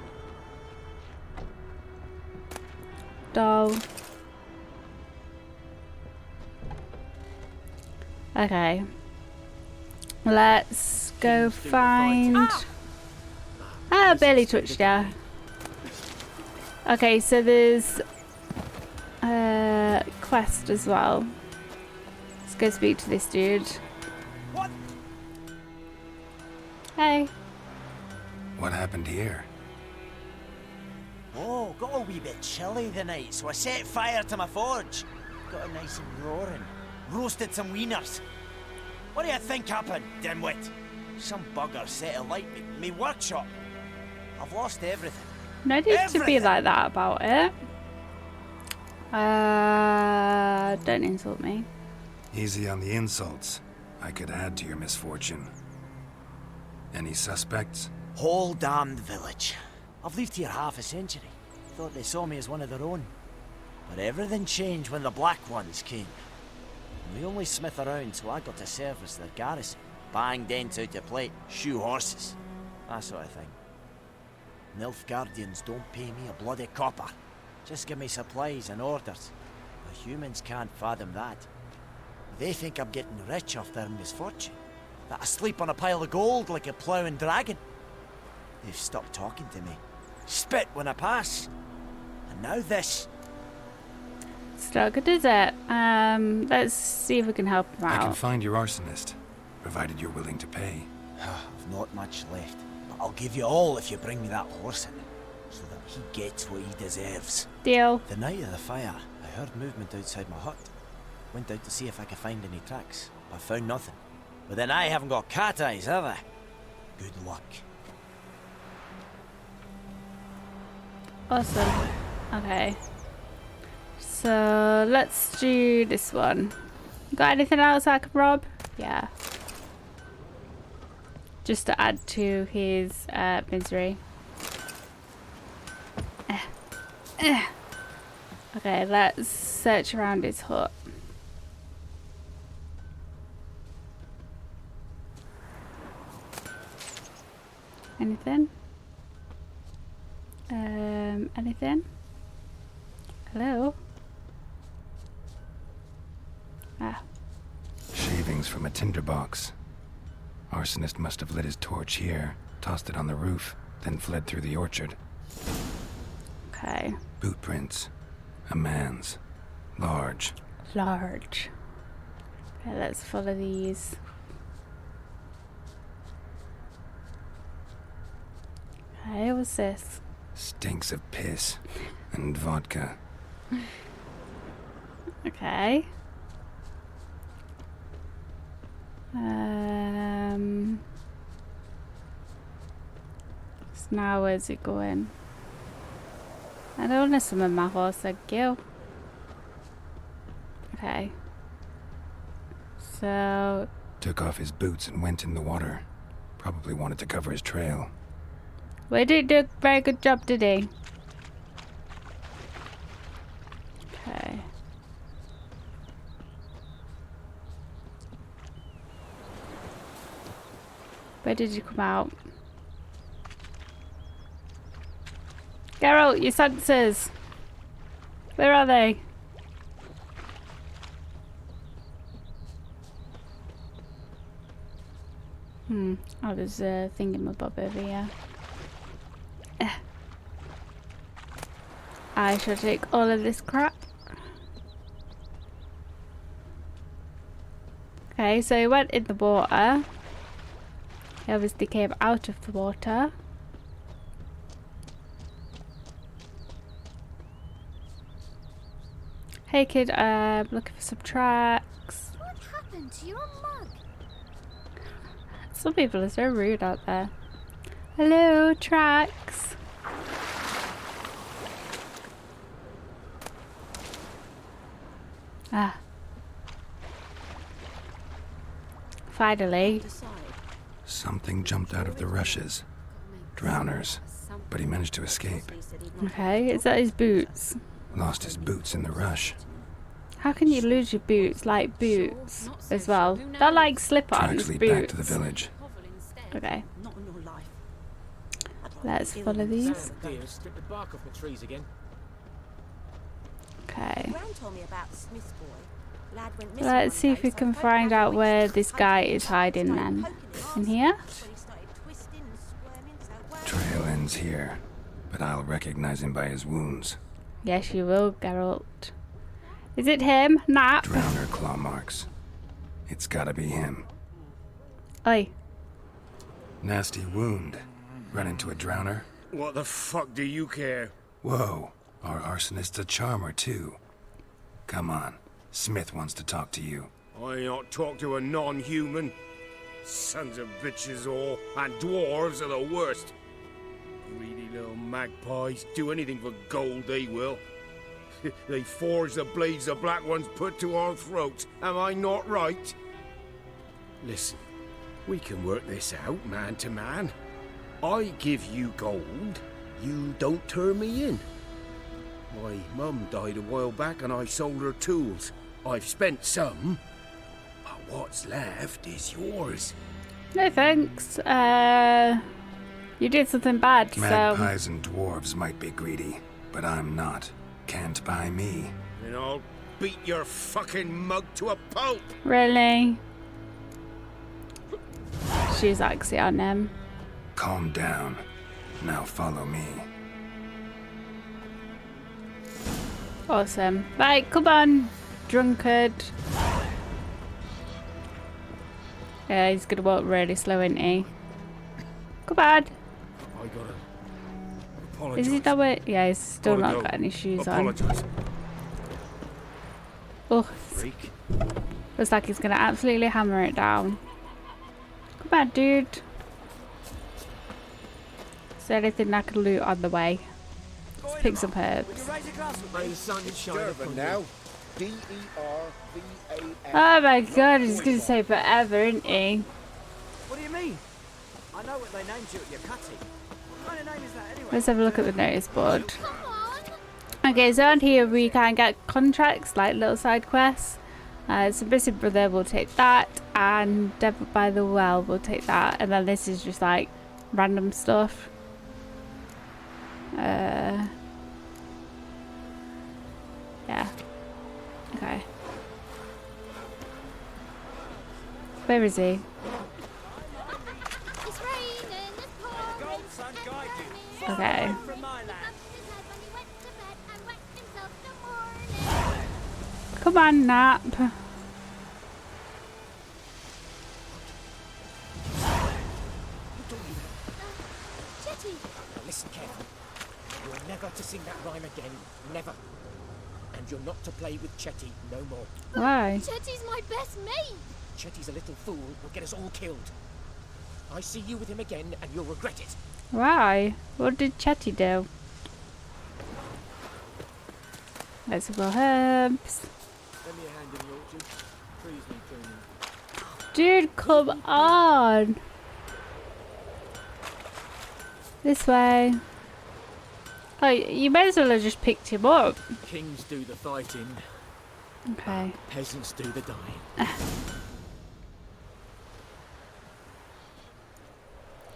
Doll. Okay. Let's go find... Ah, barely touched her. Okay, so there's quest as well. Let's go speak to this dude. What? Hey. What happened here? Oh, got a wee bit chilly the night, so I set fire to my forge. Got it nice and roaring. Roasted some wieners. What do you think happened, dimwit? Some bugger set alight me workshop. I've lost everything. No need to be like that about it. Don't insult me. Easy on the insults. I could add to your misfortune. Any suspects? Whole damned village. I've lived here half a century. Thought they saw me as one of their own. But everything changed when the Black Ones came. I'm the only smith around, so I got to service their garrison. Bang dents out your plate, shoe horses. That sort of thing. Nilfgaardians don't pay me a bloody copper. Just give me supplies and orders. The humans can't fathom that. They think I'm getting rich off their misfortune. That I sleep on a pile of gold like a ploughing dragon. They've stopped talking to me. Spit when I pass. And now this. It's not good, is it? Let's see if we can help him I out. can find your arsonist, provided you're willing to pay. I've not much left, but I'll give you all if you bring me that horse in, so that he gets what he deserves. Deal. The night of the fire, I heard movement outside my hut. Went out to see if I could find any tracks, but found nothing. But then I haven't got cat eyes, have I? Good luck. Awesome. Okay. So let's do this one. Got anything else I can rob? Yeah. Just to add to his misery. Okay, let's search around his hut. Anything? Anything? Hello? Ah. Shavings from a tinderbox. Arsonist must have lit his torch here, tossed it on the roof, then fled through the orchard. Okay. Boot prints. A man's. Large. Large. Okay, let's follow these. Okay, what's this? Stinks of piss. And vodka. Okay. So now where's it going? I don't want to summon my horse, thank you. Okay. So... Took off his boots and went in the water. Probably wanted to cover his trail. We didn't do a very good job, did he? Okay. Where did you come out? Geralt, your sensors! Where are they? Oh, there's a thingamabob over here. I shall take all of this crap. Okay, so he went in the water. He obviously came out of the water. Hey kid, I'm looking for some tracks. What happened to your mug? Some people are so rude out there. Hello, tracks. Ah. Finally. Something jumped out of the rushes. Drowners. But he managed to escape. Okay, is that his boots? Lost his boots in the rush. How can you lose your boots? Like boots as well. They're like slip-ons, Tracks lead boots. back to the village. Okay. Let's follow these. Deer, strip the bark off the trees again. Okay. Gran told me about the Smith's boy. Lad went missing Let's one see day, if we so can poke find around out the where window, this poke guy him, is hiding started then. poking him In here? when he started twisting and squirming, so well. Trail ends here, but I'll recognize him by his wounds. Yes, you will, Geralt. Is it him? Nap? Drowner claw marks. It's gotta be him. Oi. Nasty wound. Run into a drowner? What the fuck do you care? Whoa, our arsonist's a charmer too. Come on, Smith wants to talk to you. I ain't not talk to a non-human. Sons of bitches all, and dwarves are the worst. Greedy little magpies, do anything for gold they will. They forge the blades the black ones put to our throats, am I not right? Listen, we can work this out man to man. I give you gold, you don't turn me in. My mum died a while back and I sold her tools. I've spent some, What's left is yours. No thanks. You did something bad, so... Magpies and dwarves might be greedy, but I'm not. Can't buy me. And I'll beat your fucking mug to a pulp. Really? She's actually on him. Calm down. Now follow me. Awesome. Right, come on, drunkard. Yeah, he's gonna walk really slow, isn't he? Come on. I gotta apologize. Is he that way? Yeah, he's still Gotta not go. got any shoes Apologize. on. Oh, Freak. looks like he's gonna absolutely hammer it down. Come on, dude. Is there anything I can loot on the way? Let's pick some herbs. May the sun shine upon now. you. D-E-R-V-A-N. Oh my god, he's gonna say forever, isn't he? What do you mean? I know what they named you at your cutting. What kind of name is that anyway? Let's have a look at the notice board. Okay, so on here we can get contracts, like little side quests. So Missing Brother will take that, and Devil by the Well will take that, and then this is just like random stuff. Yeah. Okay. Where is he? Okay. Come on, Nap. Listen carefully. You're never to sing that rhyme again. Never. And you're not to play with Chetty no more. Why? Chetty's my best mate. Chetty's a little fool who'll get us all killed. I see you with him again and you'll regret it. Why? What did Chetty do? Let's go herbs. Lend me a hand in the orchard. Trees need pruning. Dude, come on. This way. Oh, you may as well have just picked him up. Kings do the fighting. Okay. Peasants do the dying.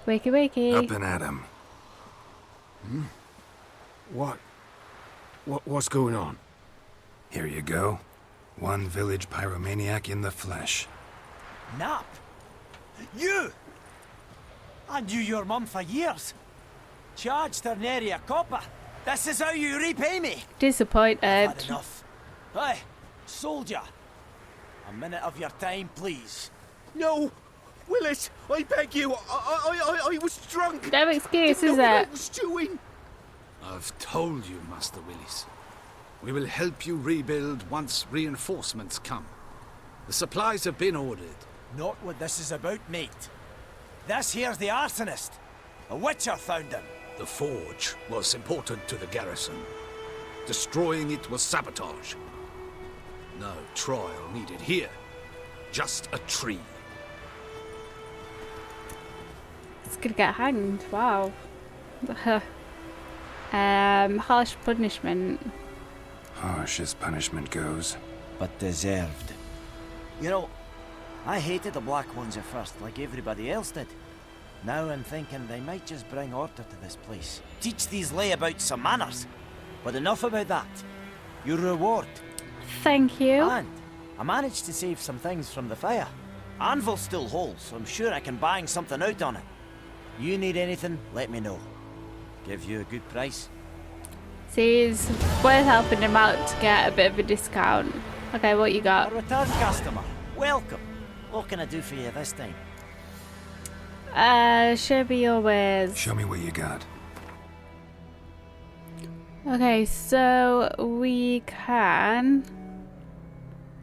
Wakey wakey. Up and at 'em. What's going on? Here you go. One village pyromaniac in the flesh. Nap? You? I knew your mum for years. Charged her nary a copper. This is how you repay me. Disappointed. I've had enough. Hey, soldier. A minute of your time, please. No! Willis, I beg you. I was drunk. No excuse, Didn't is know what I it? was doing. I've told you, Master Willis. We will help you rebuild once reinforcements come. The supplies have been ordered. Not what this is about, mate. This here's the arsonist. A witcher found him. The forge was important to the garrison. Destroying it was sabotage. No trial needed here. Just a tree. It's gonna get hanged. Wow. Harsh punishment. Harsh as punishment goes. But deserved. You know, I hated the Black Ones at first, like everybody else did. Now I'm thinking they might just bring order to this place. Teach these layabouts some manners. But enough about that. Your reward. Thank you. And I managed to save some things from the fire. Anvil's still whole, so I'm sure I can bang something out on it. You need anything, let me know. Give you a good price. See, it's worth helping him out to get a bit of a discount. Okay, what you got? A return customer. Welcome. What can I do for you this time? Show me your wares. Show me what you got. Okay, so we can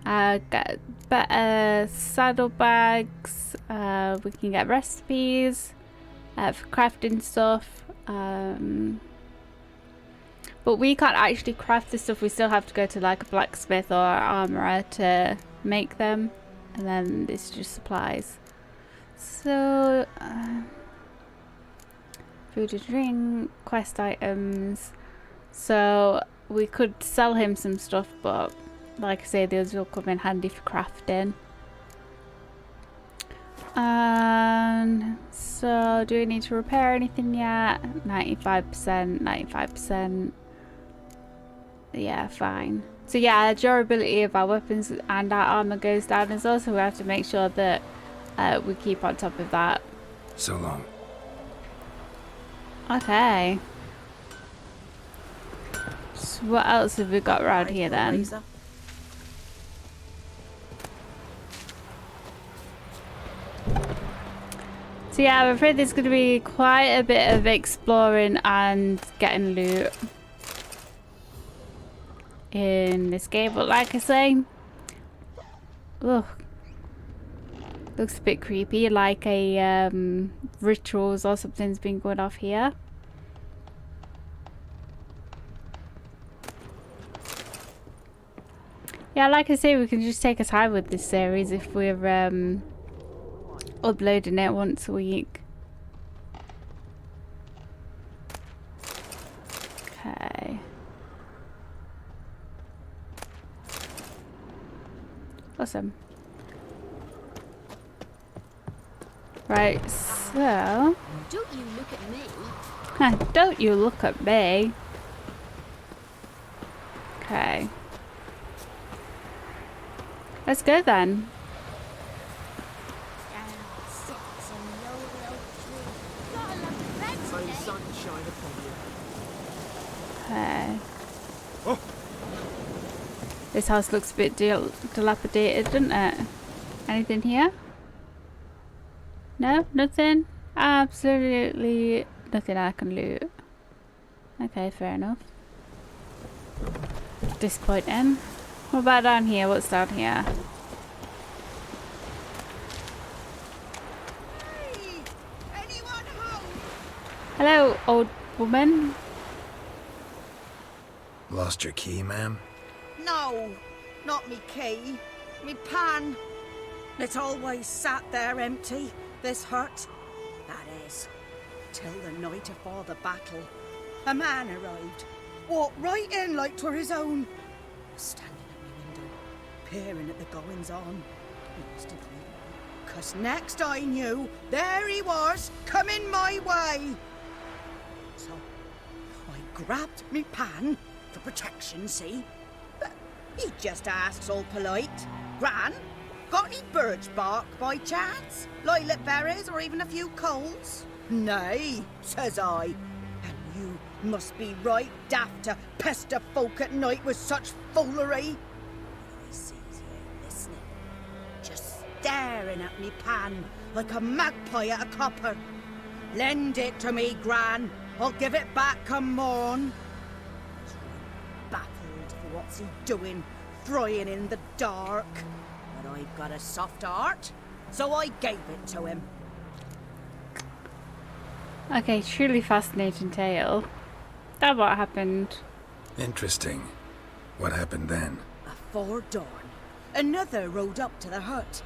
get better saddlebags. We can get recipes for crafting stuff. But we can't actually craft the stuff. We still have to go to like a blacksmith or armorer to make them, and then this is just supplies. So food and drink, quest items. So we could sell him some stuff, but like I say, those will come in handy for crafting. So do we need to repair anything yet? 95%, 95%. Yeah, fine. So yeah, durability of our weapons and our armor goes down as well, so we have to make sure that we keep on top of that. So long. Okay. So what else have we got around here then? So yeah, I'm afraid there's going to be quite a bit of exploring and getting loot in this game, but like I say, ugh, looks a bit creepy, like a rituals or something's been going off here. Yeah, like I say, we can just take our time with this series if we're uploading it once a week. Okay. Awesome. Right, so... Don't you look at me. Don't you look at me. Okay. Let's go then. Okay. Oh. This house looks a bit dilapidated, doesn't it? Anything here? No, nothing. Absolutely nothing I can loot. Okay, fair enough. Disappointing. What about down here? What's down here? Hey, anyone home? Hello, old woman. Lost your key, ma'am? No, not me key. Me pan. It's always sat there empty, this hut. That is, till the night afore the battle. A man arrived, walked right in like 'twere his own. Standing at my window, peering at the goings-on. He must have been, 'cause next I knew, there he was, coming my way. So, I grabbed me pan, for protection, see? But he just asks all polite, Gran, got any birch bark by chance? Lilac berries or even a few coals? Nay, says I. And you must be right daft to pester folk at night with such foolery. I sees you listening, just staring at me pan like a magpie at a copper. Lend it to me, Gran. I'll give it back come morn. Baffled for what's he doing, frying in the dark. But I've got a soft heart, so I gave it to him. Okay, truly fascinating tale. That what happened? Interesting. What happened then? Afore dawn, another rode up to the hut.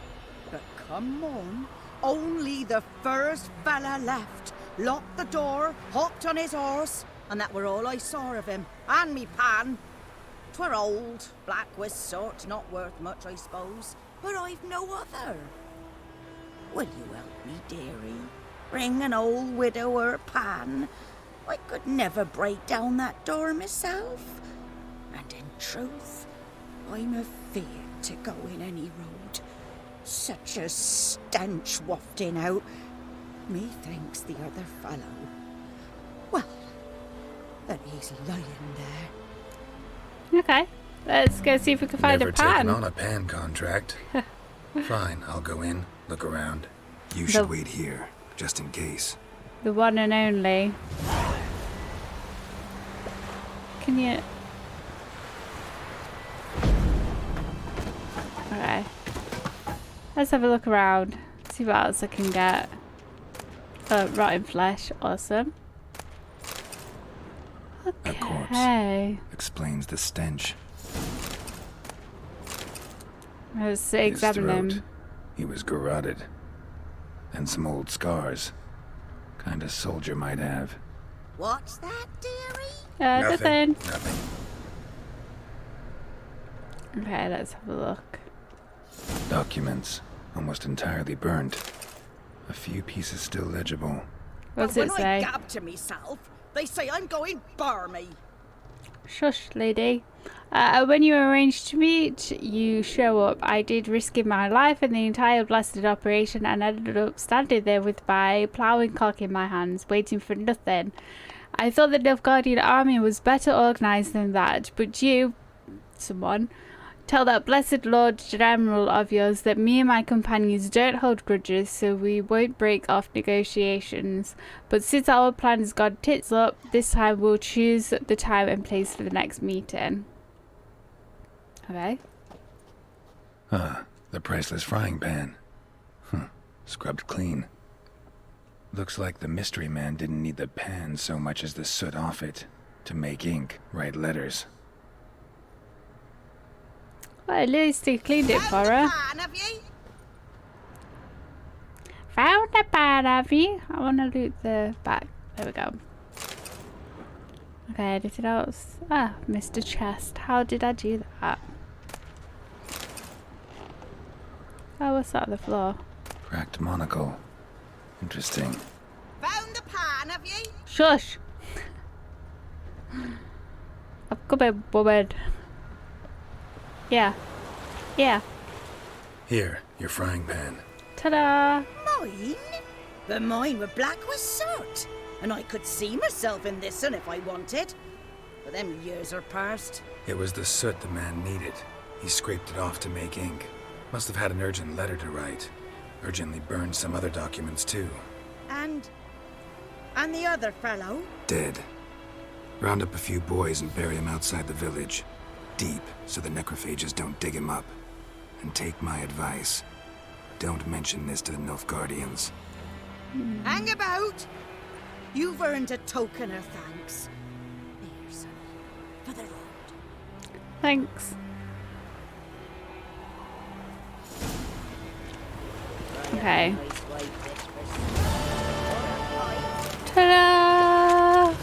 But come on, only the first fella left. Locked the door, hopped on his horse, and that were all I saw of him. And me pan. 'Twere old, black with sort, not worth much, I suppose. But I've no other. Will you help me, dearie? Bring an old widower pan. I could never break down that door myself. And in truth, I'm afeard to go in any road. Such a stench wafting out. Methinks the other fellow. Well, that he's lying there. Okay, let's go see if we can find Never a pan. taken on a pan contract. Fine, I'll go in, look around. You should wait here, just in case. The one and only. Can you... Okay. Let's have a look around. See what else I can get. Rotten flesh. Awesome. A corpse. Okay. Explains the stench. Let's His examine throat. him. He was garroted. And some old scars. Kind of soldier might have. What's that, dearie? Nothing. Nothing. Okay, let's have a look. Documents. Almost entirely burnt. A few pieces still legible. What's but it when say? I gab to myself, they say I'm going barmy. Shush, lady. When you arranged to meet, you show up. I did risking my life in the entire blasted operation and ended up standing there with my ploughing cock in my hands, waiting for nothing. I thought the Nilfgaardian army was better organised than that, but you, someone, tell that blessed Lord General of yours that me and my companions don't hold grudges, so we won't break off negotiations. But since our plan has gone tits up, this time we'll choose the time and place for the next meeting. Okay. The priceless frying pan. Scrubbed clean. Looks like the mystery man didn't need the pan so much as the soot off it to make ink, write letters. Well, at least he cleaned it for her. Found the pan, have you? I want to loot the back. There we go. Okay, anything else? Ah, missed a chest. How did I do that? Oh, what's that on the floor? Cracked monocle. Interesting. Found the pan, have you? Shush! I've got my woman. Yeah. Yeah. Here, your frying pan. Ta-da! Mine? But mine were black with soot. And I could see myself in this one if I wanted. But them years are past. It was the soot the man needed. He scraped it off to make ink. Must have had an urgent letter to write. Urgently burned some other documents too. And the other fellow? Dead. Round up a few boys and bury him outside the village. Deep, so the necrophages don't dig him up. And take my advice. Don't mention this to the Nilfgaardians. Hang about! You've earned a token of thanks. Here, son, for the road. Thanks. Okay. Ta-da!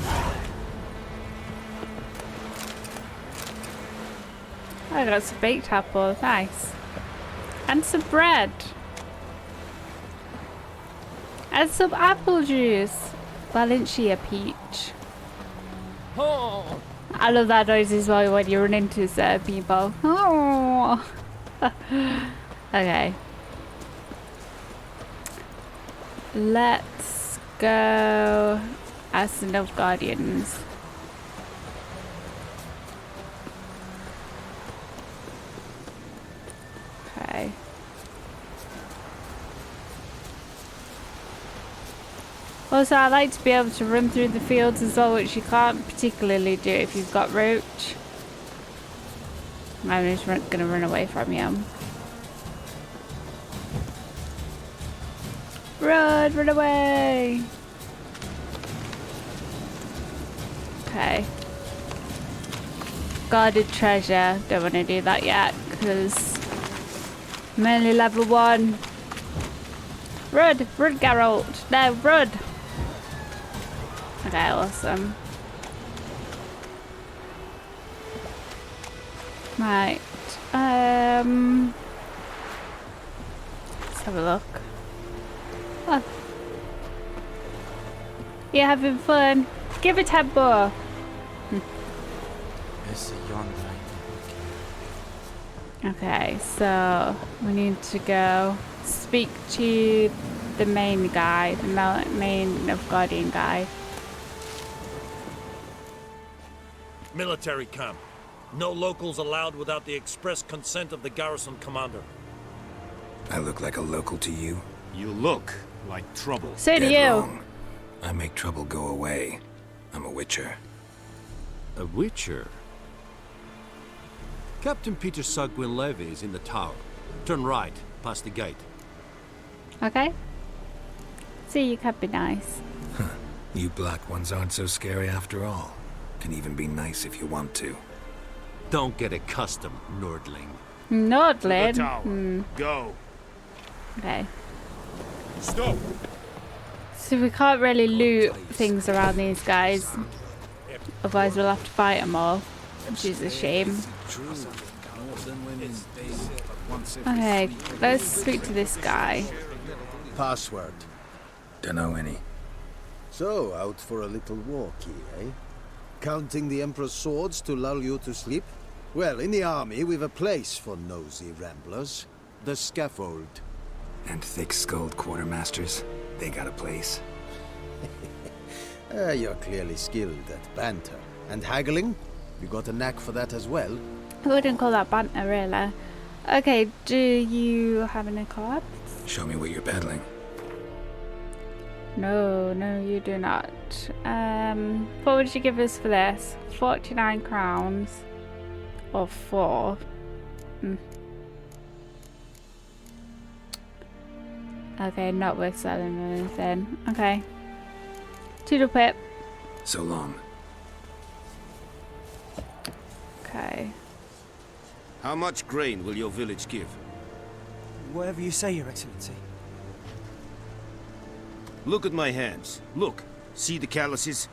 I got some baked apples, nice. And some bread. And some apple juice. Valencia peach. Oh. I love that noise as well when you run into certain people. Oh. Okay. Let's go as the Nilfgaardians. Okay. Also, I like to be able to run through the fields as well, which you can't particularly do if you've got roach. I'm just gonna run away from you. Run away! Okay. Guarded treasure. Don't want to do that yet, because I'm only level 1. Run, Geralt! No, run! Okay, awesome. Right. Let's have a look. Oh. You're having fun. Give it tempo. Okay, so we need to go speak to the main guy, the main Nilfgaardian guy. Military camp. No locals allowed without the express consent of the garrison commander. I look like a local to you? You look like trouble. So do Dead you. wrong. I make trouble go away. I'm a witcher. A witcher? Captain Peter Sagwin Levy is in the tower. Turn right, past the gate. Okay. See, you can be nice. You black ones aren't so scary after all. Can even be nice if you want to. Don't get accustomed, Nordling. Nordling? To the tower. Go. Okay. Stop. So we can't really loot things around these guys. Otherwise we'll have to fight them all. Which is a shame. More than women. Okay, let's speak to this guy. Password. Dunno any. So, out for a little walkie, eh? Counting the Emperor's swords to lull you to sleep? Well, in the army, we've a place for nosy ramblers. The scaffold. And thick-skulled quartermasters, they got a place. You're clearly skilled at banter. And haggling? You got a knack for that as well? I wouldn't call that banter, really. Okay, do you have any cards? Show me what you're peddling. No, you do not. What would you give us for this? 49 crowns. Or 4. Okay, not worth selling or anything. Okay. Toodle pip. So long. Okay. How much grain will your village give? Whatever you say, Your Excellency. Look at my hands. Look. See the calluses?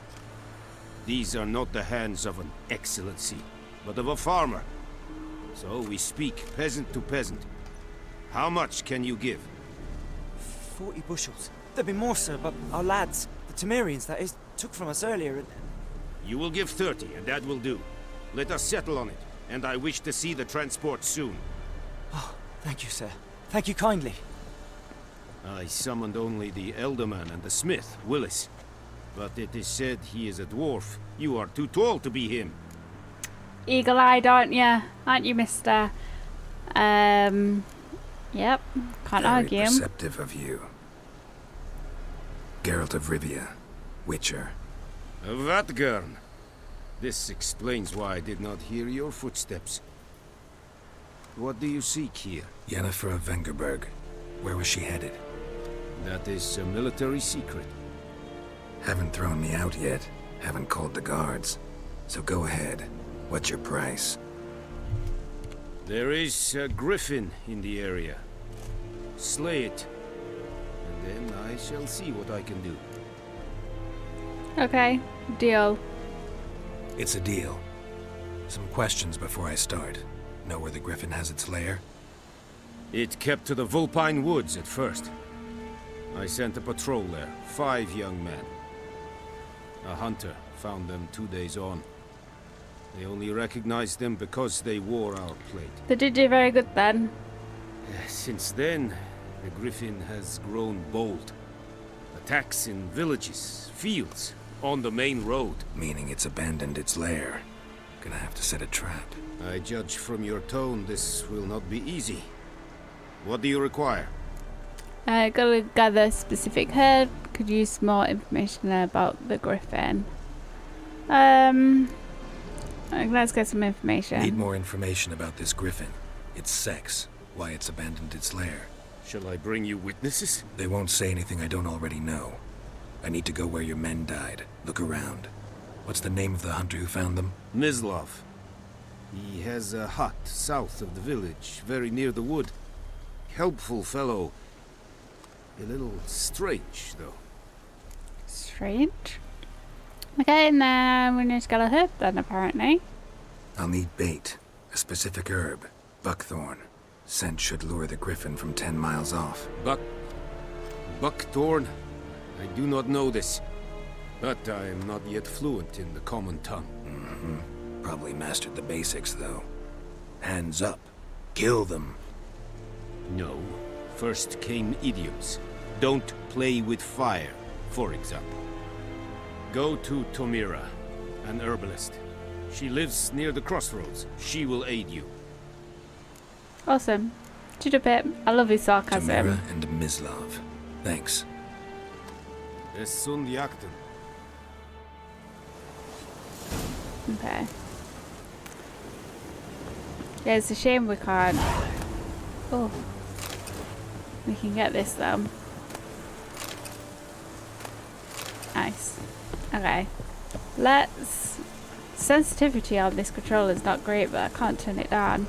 These are not the hands of an excellency, but of a farmer. So we speak peasant to peasant. How much can you give? 40 bushels. There'd be more, sir, but our lads, the Temerians, that is, took from us earlier and... You will give 30, and that will do. Let us settle on it, and I wish to see the transport soon. Oh, thank you, sir. Thank you kindly. I summoned only the Elderman and the smith, Willis. But it is said he is a dwarf. You are too tall to be him. Eagle-eyed, aren't you? Aren't you, mister? Yep. Can't argue. Very perceptive of you. Geralt of Rivia. Witcher. Vatgern. This explains why I did not hear your footsteps. What do you seek here? Yennefer of Vengerberg. Where was she headed? That is a military secret. Haven't thrown me out yet. Haven't called the guards. So go ahead. What's your price? There is a griffin in the area. Slay it. And then I shall see what I can do. Okay. Deal. It's a deal. Some questions before I start. Know where the griffin has its lair? It kept to the Vulpine Woods at first. I sent a patrol there, 5 young men. A hunter found them 2 days on. They only recognized them because they wore our plate. They did do very good then. Since then, the griffin has grown bold. Attacks in villages, fields, on the main road. Meaning it's abandoned its lair. Gonna have to set a trap. I judge from your tone this will not be easy. What do you require? Gotta gather specific herb. Could use more information about the griffin. Let's get some information. Need more information about this griffin. Its sex. Why it's abandoned its lair. Shall I bring you witnesses? They won't say anything I don't already know. I need to go where your men died. Look around. What's the name of the hunter who found them? Mislav. He has a hut south of the village, very near the wood. Helpful fellow. A little strange, though. Strange? Okay, and then we need to get a herb then, apparently. I'll need bait. A specific herb. Buckthorn. Scent should lure the griffin from 10 miles off. Buckthorn? I do not know this. But I am not yet fluent in the common tongue. Probably mastered the basics, though. Hands up. Kill them. No. First came idioms. Don't play with fire, for example. Go to Tomira, an herbalist. She lives near the crossroads. She will aid you. Awesome. Toodle pip. I love his sarcasm. Tomira and Mislav. Thanks. Es sun jakten. Okay. Yeah, it's a shame we can't. Oh. We can get this though. Nice. Okay. Let's... Sensitivity on this controller is not great, but I can't turn it down.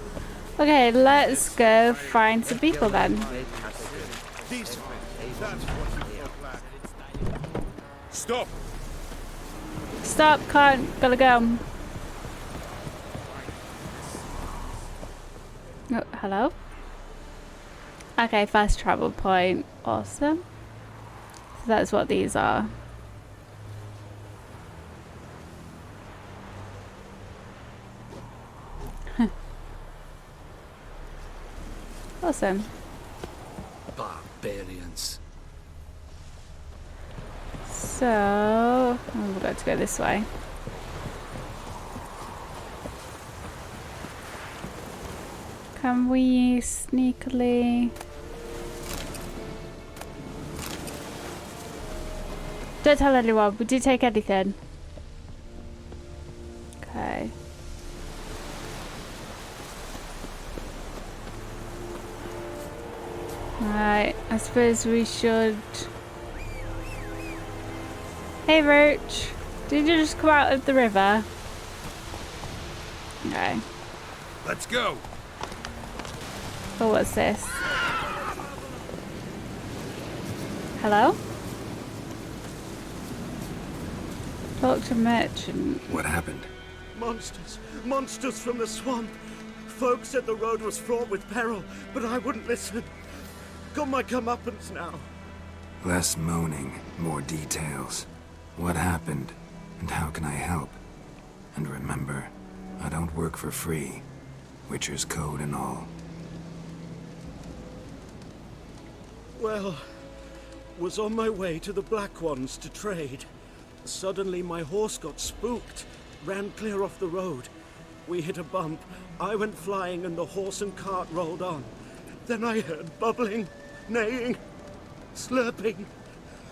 Okay, let's go find some people then. Stop! Stop, can't, gotta go. Oh, hello? Okay, fast travel point. Awesome. So that's what these are. Awesome. Barbarians. So, oh, we've got to go this way. Can we sneakily... Don't tell anyone, we did take anything. Okay. Right, I suppose we should... Hey Roach, did you just come out of the river? Okay. Let's go. Oh, what's this? Hello? Talk to merchant. What happened? Monsters. Monsters from the swamp. Folk said the road was fraught with peril, but I wouldn't listen. Got my comeuppance now. Less moaning, more details. What happened, and how can I help? And remember, I don't work for free. Witcher's code and all. Well, was on my way to the Black Ones to trade. Suddenly my horse got spooked, ran clear off the road. We hit a bump, I went flying and the horse and cart rolled on. Then I heard bubbling, neighing, slurping.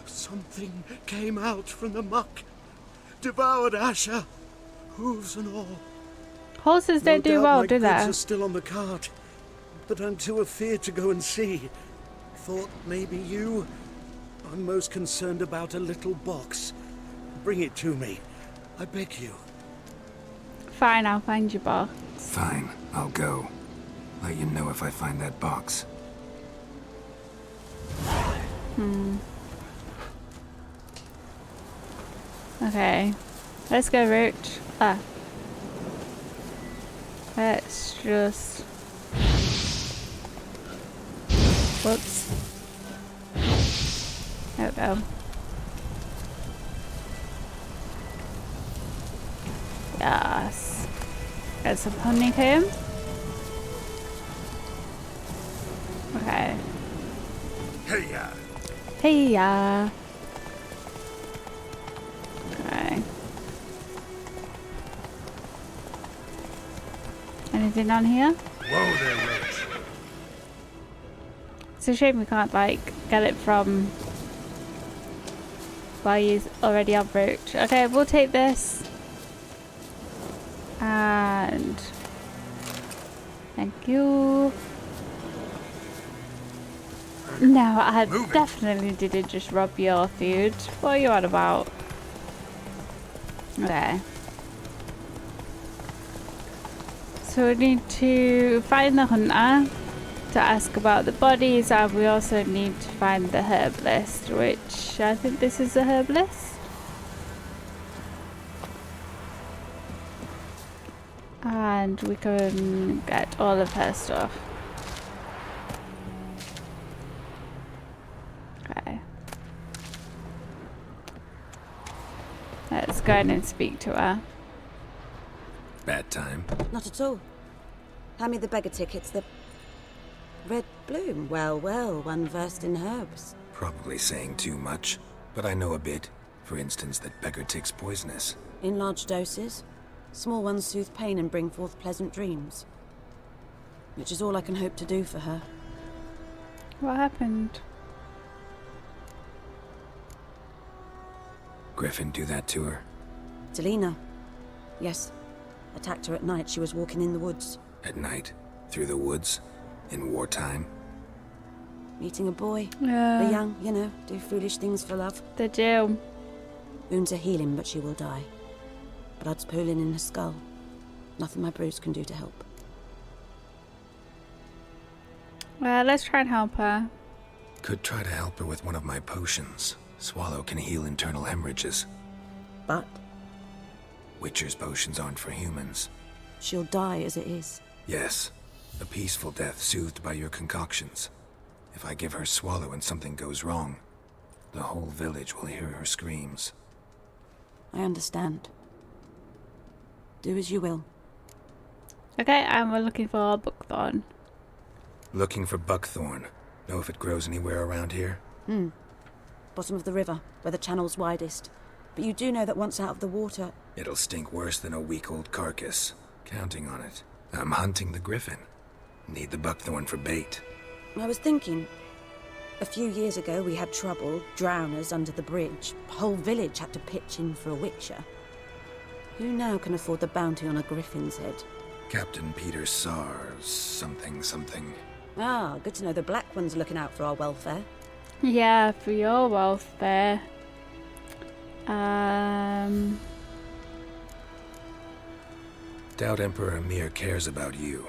Something came out from the muck, devoured Asher, hooves and all. Horses don't do well, do they? My goods are still on the cart, but I'm too afeard to go and see. Thought maybe you. I'm most concerned about a little box. Bring it to me, I beg you. Fine, I'll find your box. Fine, I'll go. Let you know if I find that box. Okay, let's go, Roach. Let's just... Whoops. There we go. Yes. Get some honeycomb. Okay. Hey-ya. Hey-ya. Okay. Anything on here? Whoa there, Roach. It's a shame we can't, like, get it from while he's already on Roach. Okay, we'll take this. And... thank you. No, I definitely didn't just rob your food. What are you on about? Okay. So we need to find the hunter to ask about the bodies, and we also need to find the herbalist, which I think this is the herbalist. And we can get all of her stuff. Okay. Let's go in and speak to her. Bad time. Not at all. Hand me the beggar tickets, the... Red bloom. Well, well, one versed in herbs. Probably saying too much, but I know a bit. For instance, that beggar tick's poisonous. In large doses. Small ones soothe pain and bring forth pleasant dreams. Which is all I can hope to do for her. What happened? Griffin do that to her? Delina. Yes. Attacked her at night. She was walking in the woods. At night? Through the woods? In wartime? Meeting a boy. Yeah. The young, you know, do foolish things for love. They do. Wounds are healing, but she will die. Blood's pooling in her skull. Nothing my brews can do to help. Well, let's try and help her. Could try to help her with one of my potions. Swallow can heal internal hemorrhages. But? Witcher's potions aren't for humans. She'll die as it is. Yes. A peaceful death soothed by your concoctions. If I give her swallow and something goes wrong, the whole village will hear her screams. I understand. Do as you will. Okay, and we're looking for buckthorn. Looking for buckthorn. Know if it grows anywhere around here? Bottom of the river, where the channel's widest. But you do know that once out of the water... It'll stink worse than a week-old carcass. Counting on it. I'm hunting the griffin. Need the buckthorn for bait. I was thinking... A few years ago we had trouble, drowners under the bridge. The whole village had to pitch in for a witcher. Who now can afford the bounty on a griffin's head? Captain Peter Sars, something. Ah, good to know the Black One's looking out for our welfare. Yeah, for your welfare. Doubt Emperor Emir cares about you,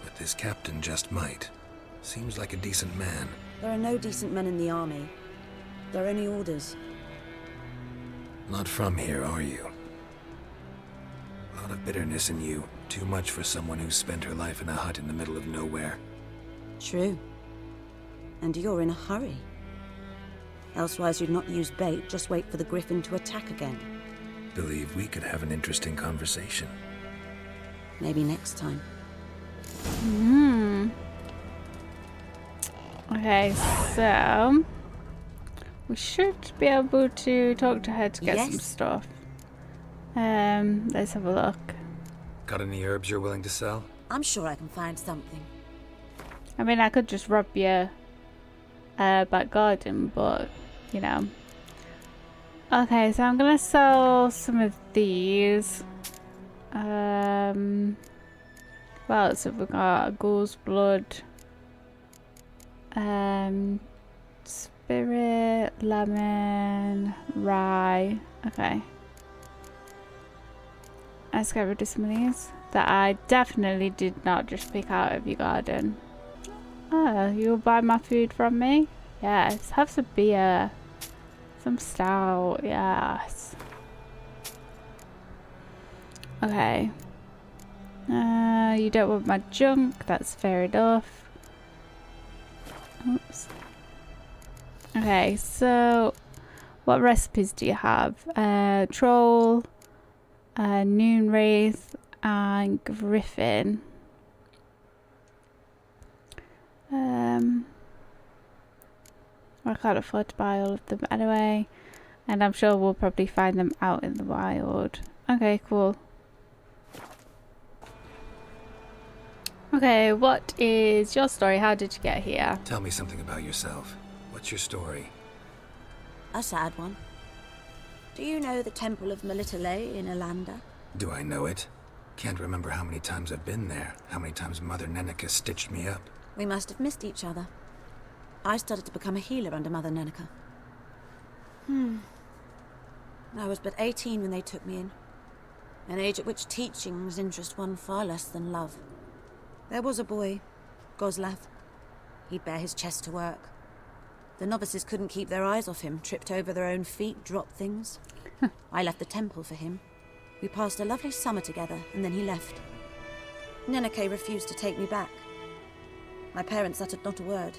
but this captain just might. Seems like a decent man. There are no decent men in the army. There are only orders. Not from here, are you? A lot of bitterness in you. Too much for someone who spent her life in a hut in the middle of nowhere. True. And you're in a hurry. Elsewise you'd not use bait, just wait for the griffin to attack again. Believe we could have an interesting conversation. Maybe next time. Okay, so... we should be able to talk to her to get some stuff. Let's have a look. Got any herbs you're willing to sell? I'm sure I can find something. I mean, I could just rob your back garden, but, you know. Okay, so I'm gonna sell some of these. Well, so we've got ghoul's blood, spirit, lemon, rye. Okay. Let's get rid of some of these that I definitely did not just pick out of your garden. Oh, you'll buy my food from me? Yes. Have some beer. Some stout. Yes. Okay. You don't want my junk. That's fair enough. Oops. Okay, so what recipes do you have? Troll, Noon Wraith, and Griffin. I can't afford to buy all of them anyway, and I'm sure we'll probably find them out in the wild. Okay, cool. Okay, what is your story? How did you get here? Tell me something about yourself. What's your story? A sad one. Do you know the Temple of Melitele in Alanda? Do I know it? Can't remember how many times I've been there. How many times Mother Neneka stitched me up. We must have missed each other. I started to become a healer under Mother Neneka. I was but 18 when they took me in. An age at which teachings interest one far less than love. There was a boy, Goslav. He'd bare his chest to work. The novices couldn't keep their eyes off him, tripped over their own feet, dropped things. I left the temple for him. We passed a lovely summer together, and then he left. Neneke refused to take me back. My parents uttered not a word.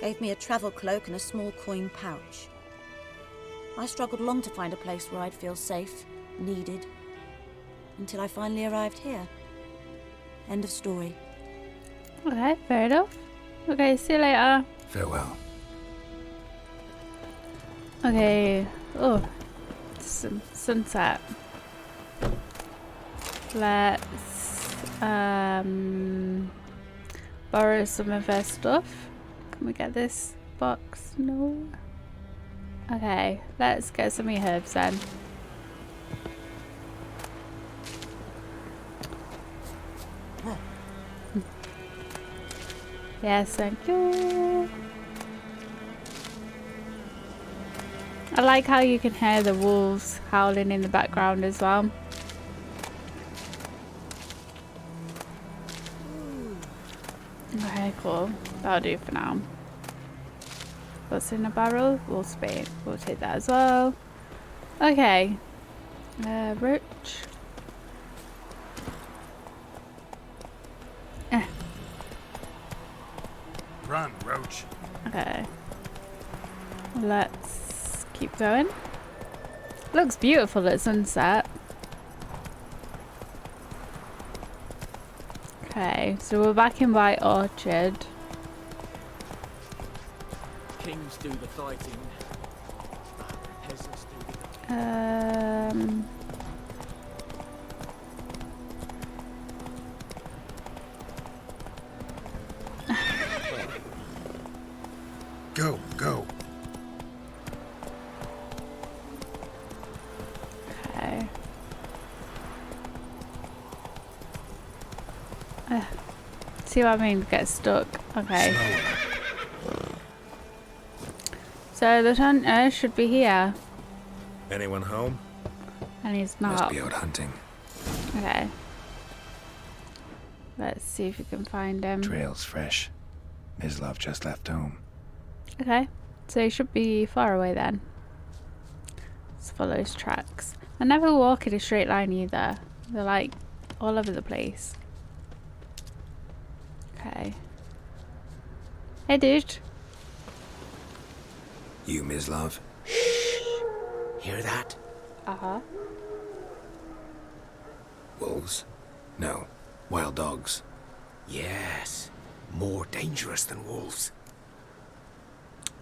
Gave me a travel cloak and a small coin pouch. I struggled long to find a place where I'd feel safe, needed, until I finally arrived here. End of story. Okay, fair enough. Okay, see you later. Farewell. Okay. Oh, some sunset. Let's borrow some of her stuff. Can we get this box? No. Okay, let's get some of your herbs then. Yes, thank you. I like how you can hear the wolves howling in the background as well. Okay, cool. That'll do for now. What's in a barrel? We'll take that as well. Okay. Roach. Run, Roach. Okay. Let's keep going. Looks beautiful at sunset. Okay, so we're back in White Orchard. Kings do the fighting. Peasants do the... Go, go. Okay. See what I mean? Get stuck. Okay. So the hunter should be here, Anyone home? and he's Must not. be out hunting. Okay. Let's see if we can find him. Trail's fresh. Mislav just left home. Okay, so he should be far away then. Let's follow his tracks. I never walk in a straight line either. They're like all over the place. Okay. Hey, dude. You, Mislav? Hear that? Uh-huh. Wolves? No. Wild dogs. Yes. More dangerous than wolves.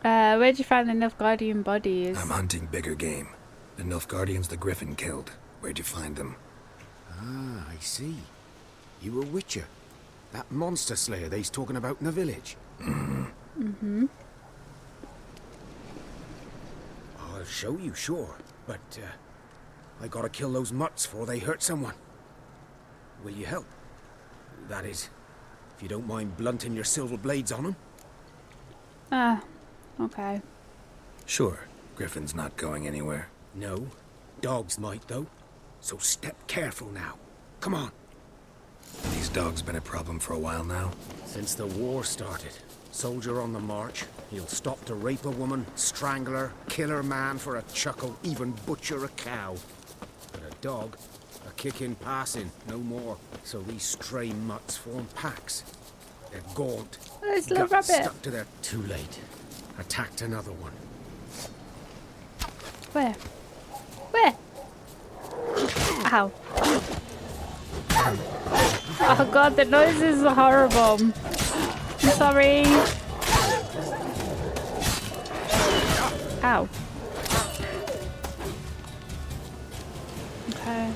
Where'd you find the Nilfgaardian bodies? I'm hunting bigger game. The Nilfgaardians the Griffin killed. Where'd you find them? Ah, I see. You a witcher. That monster slayer they's talking about in the village. Mm-hmm. I'll show you, sure. But, I gotta kill those mutts before they hurt someone. Will you help? That is, if you don't mind blunting your silver blades on them. Ah, okay. Sure. Griffin's not going anywhere. No. Dogs might, though. So step careful now. Come on. These dogs been a problem for a while now? Since the war started. Soldier on the march. He'll stop to rape a woman, strangle her, kill her man for a chuckle, even butcher a cow. But a dog, a kick in passing, no more. So these stray mutts form packs. They're gaunt. Oh, it's a little Guts rabbit. stuck to their... Too late. Attacked another one. Where? Where? Ow. Oh god, the noises are horrible. I'm sorry. Ow. Okay.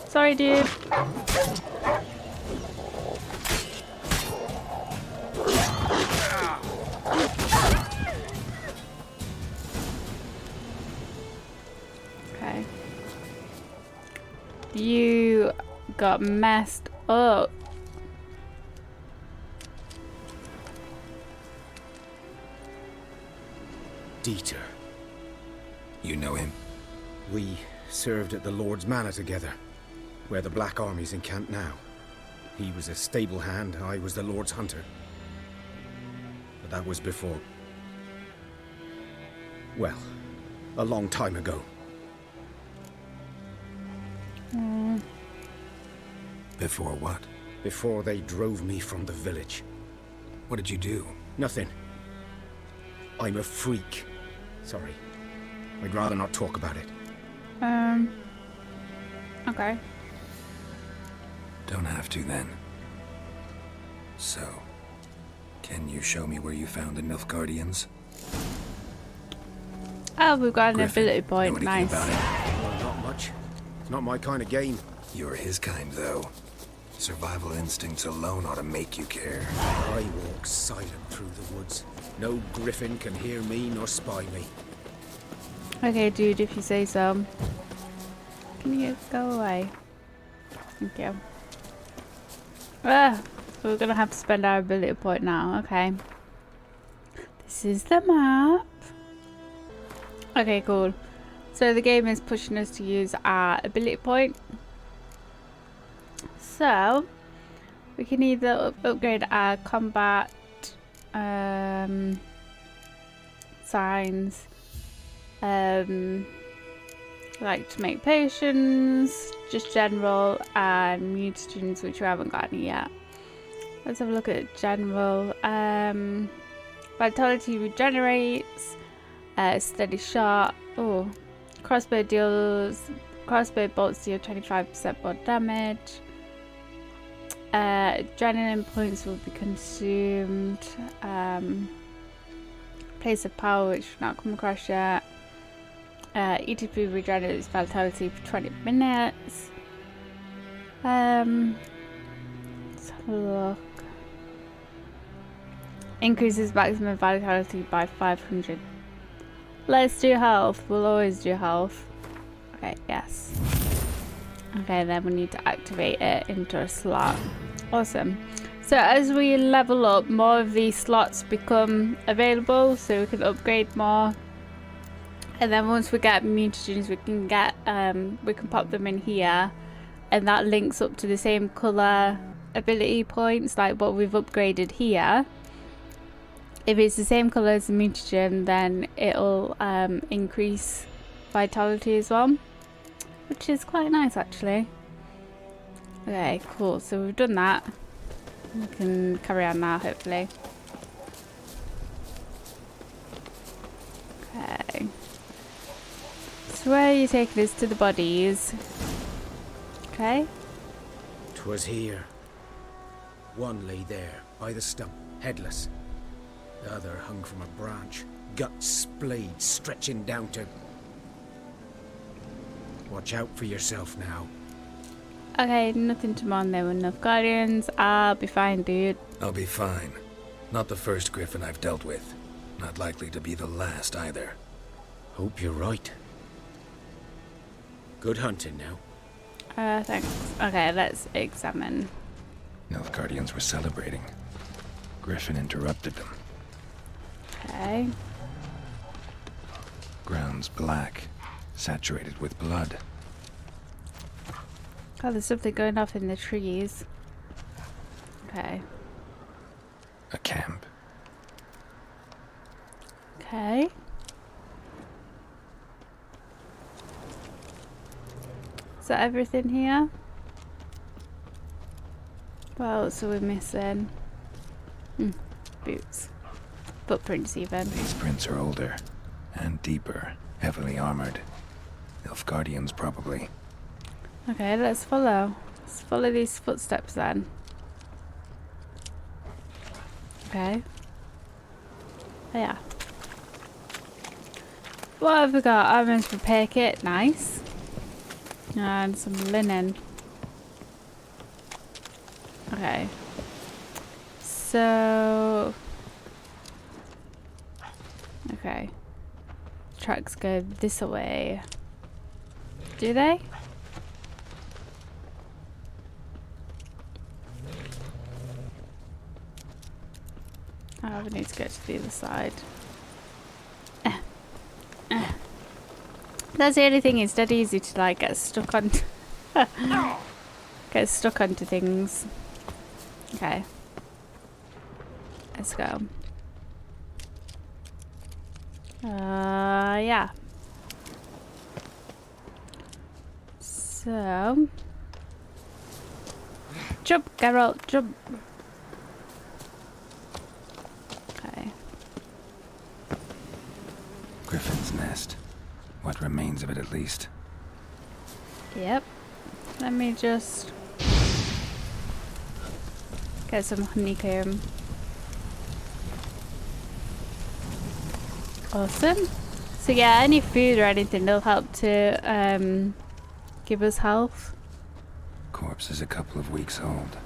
Sorry, dude. Okay. You got messed up. Dieter. You know him? We served at the Lord's Manor together, where the Black Army's encamped now. He was a stable hand, I was the Lord's hunter. But that was before... well, a long time ago. Before what? Before they drove me from the village. What did you do? Nothing. I'm a freak. Sorry. I'd rather not talk about it. Okay. Don't have to then. So, can you show me where you found the Nilfgaardians? Oh, we've got an Griffin, ability know point. anything Nice. about it? Well, not much. It's not my kind of game. You're his kind, though. Survival instincts alone ought to make you care. I walk silent through the woods. No griffin can hear me nor spy me. Okay, dude, if you say so. Can you go away? Thank you. Ah, so we're gonna have to spend our ability point now. Okay. This is the map. Okay, cool. So the game is pushing us to use our ability point. So we can either upgrade our combat signs, like to make potions, just general, and mutagens, which we haven't got any yet. Let's have a look at general. Vitality regenerates. Steady shot. Oh, crossbow bolts deal 25% more damage. Adrenaline points will be consumed. Place of power, which we've not come across yet. ETP regenerates vitality for 20 minutes. Let's have a look. Increases maximum vitality by 500. Let's do health. We'll always do health. Okay, yes. Okay, then we need to activate it into a slot. Awesome. So as we level up, more of these slots become available, so we can upgrade more. And then once we get mutagens, we can pop them in here, and that links up to the same color ability points like what we've upgraded here. If it's the same color as the mutagen, then it'll increase vitality as well, which is quite nice actually. Okay, cool. So we've done that. We can carry on now, hopefully. Okay. So where are you taking us? To the bodies. Okay. 'Twas here. One lay there, by the stump, headless. The other hung from a branch, guts splayed, stretching down to... Watch out for yourself now. Okay, nothing to mourn there with enough guardians. I'll be fine, dude. I'll be fine. Not the first griffin I've dealt with. Not likely to be the last either. Hope you're right. Good hunting now. Thanks. Okay, let's examine. Nilfgaardians were celebrating. Griffin interrupted them. Okay. Ground's black, saturated with blood. Oh, there's something going off in the trees. Okay. A camp. Okay. Is that everything here? What else are we missing? Boots. Footprints even. These prints are older and deeper, heavily armored. Nilfgaardians probably. Okay, let's follow. Let's follow these footsteps then. Okay. Oh, yeah. What have we got? Armor's repair kit. Nice. And some linen. Okay. So... Okay. Tracks go this way. Do they? Oh, we need to get to the other side. That's the only thing, it's dead easy to like get stuck on get stuck onto things. Okay. Let's go. Yeah. So jump, Geralt, jump. Okay. Griffin's nest. What remains of it, at least. Yep. Let me just get some honeycomb. Awesome. So yeah, any food or anything will help to give us health. Corpse is a couple of weeks old.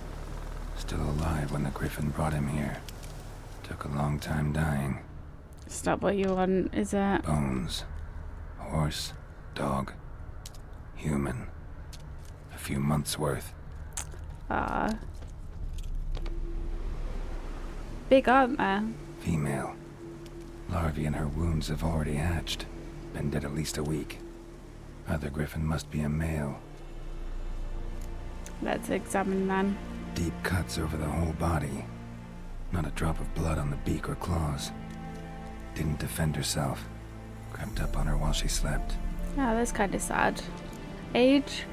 Still alive when the griffin brought him here. Took a long time dying. It's not what you want, is it? Bones. Horse, dog, human. A few months worth. Ah. Big, aren't they? Female. Larvae in her wounds have already hatched. Been dead at least a week. Other griffin must be a male. Let's examine then. Deep cuts over the whole body. Not a drop of blood on the beak or claws. Didn't defend herself. Crept up on her while she slept. Oh, that's kind of sad. Age?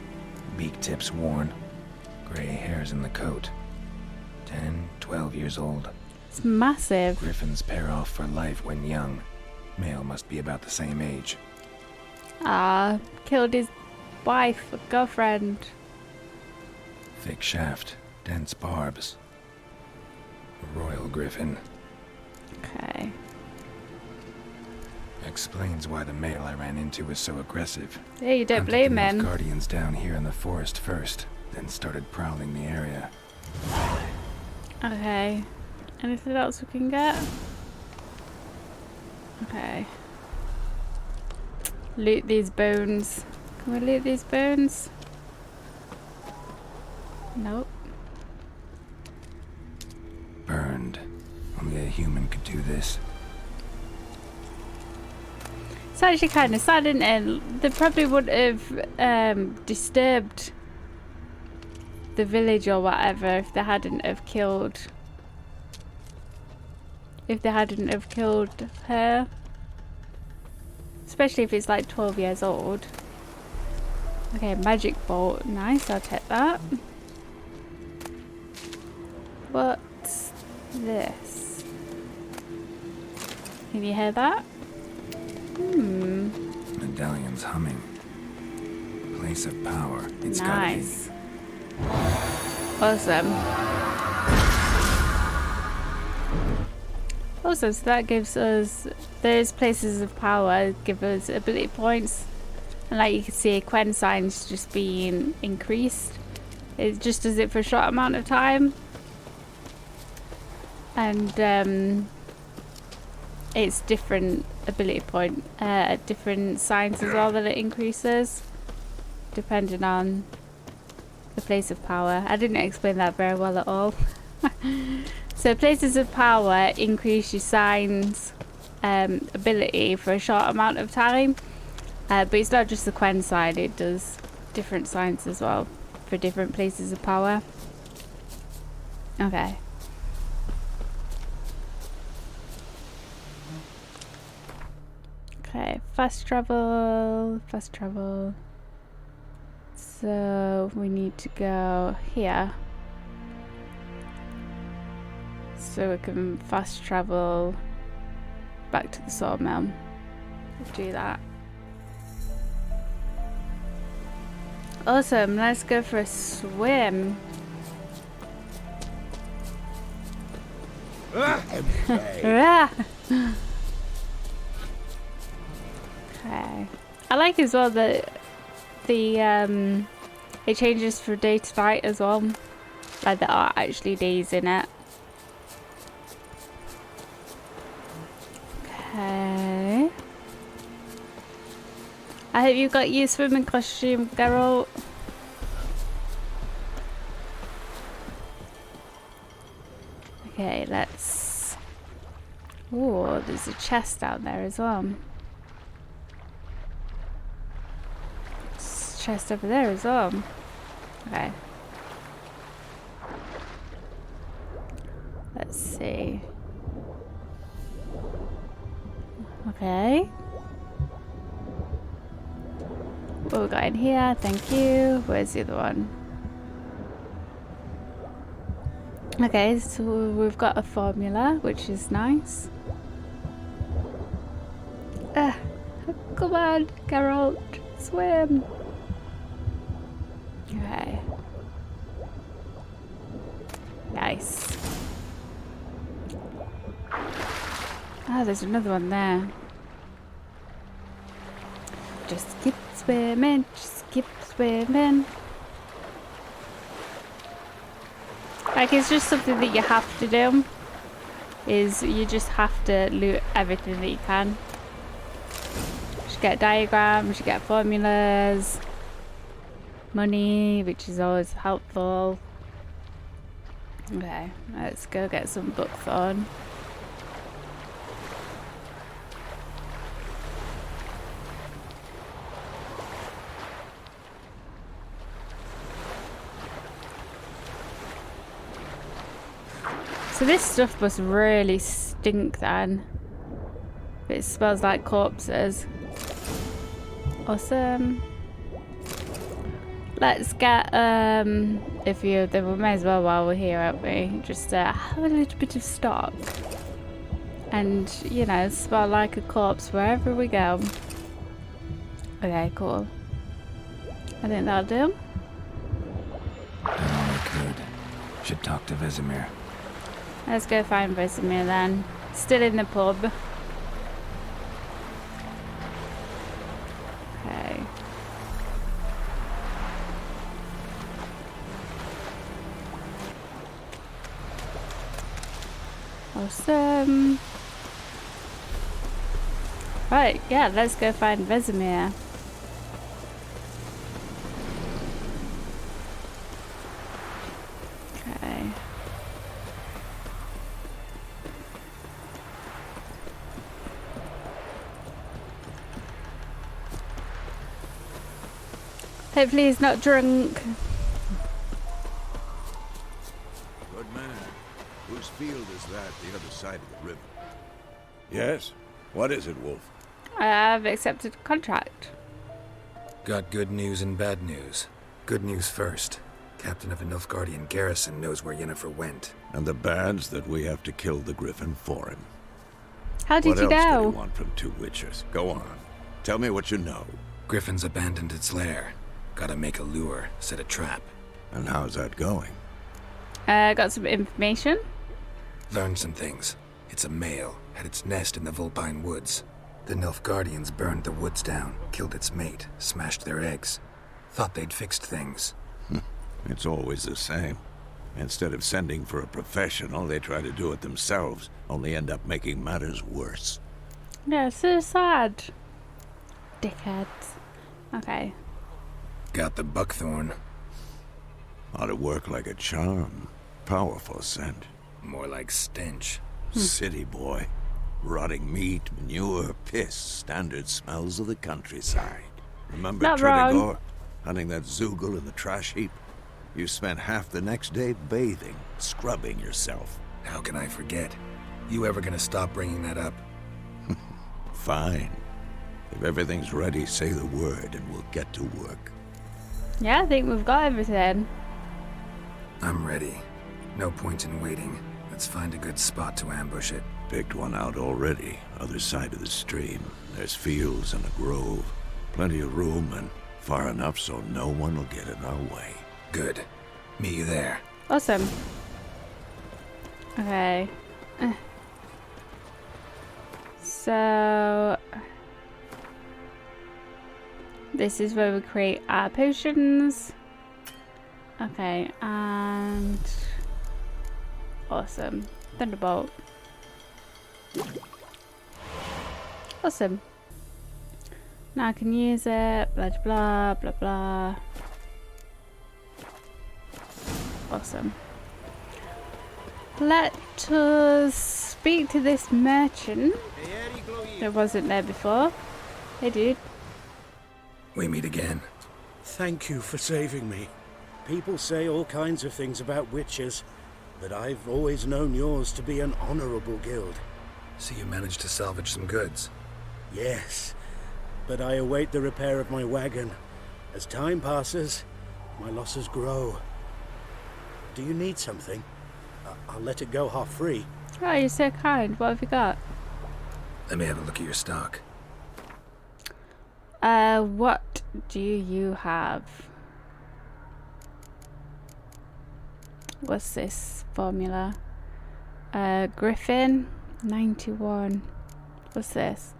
Beak tips worn. Gray hairs in the coat. 10, 12 years old. It's massive. Griffins pair off for life when young. Male must be about the same age. Ah, killed his wife, girlfriend. Thick shaft, dense barbs. A royal griffin. Okay. Explains why the male I ran into was so aggressive. Yeah, you don't Hunted blame the him. Guardians down here in the forest first, then started prowling the area. Okay. Anything else we can get? Okay. Loot these bones. Can we loot these bones? Nope. Burned. Only a human could do this. It's actually kind of sad, isn't it? They probably would have disturbed the village or whatever if they hadn't have killed. If they hadn't have killed her. Especially if it's like 12 years old. Okay, magic bolt. Nice, I'll take that. What's this? Can you hear that? Medallion's humming. Place of power. It's nice. Awesome. Awesome, so that gives us those places of power, give us ability points. And like you can see, Quen signs just being increased. It just does it for a short amount of time. And it's different ability point, different signs as well that it increases, depending on the place of power. I didn't explain that very well at all. So places of power increase your signs ability for a short amount of time, but it's not just the Quen sign, it does different signs as well for different places of power. Okay. Okay, fast travel, fast travel. So we need to go here. So we can fast travel back to the sawmill. We'll do that. Awesome, let's go for a swim. Ah. Okay. I like as well that the it changes from day to night as well. Like there are actually days in it. Okay. I hope you got your swimming costume, Geralt. Okay, let's... Oh, there's a chest out there as well. There's a chest over there as well. Okay. Let's see. Okay. What we got in here? Thank you. Where's the other one? Okay, so we've got a formula, which is nice. Come on, Geralt, swim. Okay. Nice. Ah, there's another one there. Just keep swimming, just keep swimming. Like, it's just something that you have to do. Is you just have to loot everything that you can. You should get diagrams, you get formulas, money, which is always helpful. Okay, let's go get some books on. So this stuff must really stink then. It smells like corpses. Awesome. Let's get a few of them. We may as well while we're here, aren't we? Just have a little bit of stock. And, you know, smell like a corpse wherever we go. Okay, cool. I think that'll do. Good. Should talk to Vesemir. Let's go find Vesemir then. Still in the pub. Okay. Awesome. Right, yeah, let's go find Vesemir. Okay. Hopefully he's not drunk. Good man. Whose field is that the other side of the river? Yes? What is it, Wolf? I've accepted a contract. Got good news and bad news. Good news first. Captain of a Nilfgaardian garrison knows where Yennefer went. And the bad's that we have to kill the griffin for him. How did you What else know? could he want from two witches? Go on. Tell me what you know. Griffin's abandoned its lair. Gotta make a lure, set a trap. And how's that going? Got some information. Learned some things. It's a male, had its nest in the Vulpine Woods. The Nilfgaardians burned the woods down, killed its mate, smashed their eggs. Thought they'd fixed things. It's always the same. Instead of sending for a professional, they try to do it themselves, only end up making matters worse. Yeah, so sad. Dickheads. Okay. Got the buckthorn. Ought to work like a charm. Powerful scent. More like stench. City boy. Rotting meat, manure, piss. Standard smells of the countryside. Remember Not wrong. Tredegor? Hunting that Zoogle in the trash heap? You spent half the next day bathing, scrubbing yourself. How can I forget? You ever gonna stop bringing that up? Fine. If everything's ready, say the word and we'll get to work. Yeah, I think we've got everything. I'm ready. No point in waiting. Let's find a good spot to ambush it. Picked one out already, other side of the stream. There's fields and a grove. Plenty of room and far enough so no one will get in our way. Good. Meet you there. Awesome. Okay. So this is where we create our potions. Okay, and awesome. Thunderbolt. Awesome. Now I can use it, blah blah blah blah. Awesome. Let us speak to this merchant that wasn't there before. Hey dude. We meet again. Thank you for saving me. People say all kinds of things about witches, but I've always known yours to be an honorable guild. So you managed to salvage some goods? Yes, but I await the repair of my wagon. As time passes, my losses grow. Do you need something? I'll let it go half free. Oh, you're so kind. What have you got? Let me have a look at your stock. What do you have? What's this formula? Griffin, 91. What's this?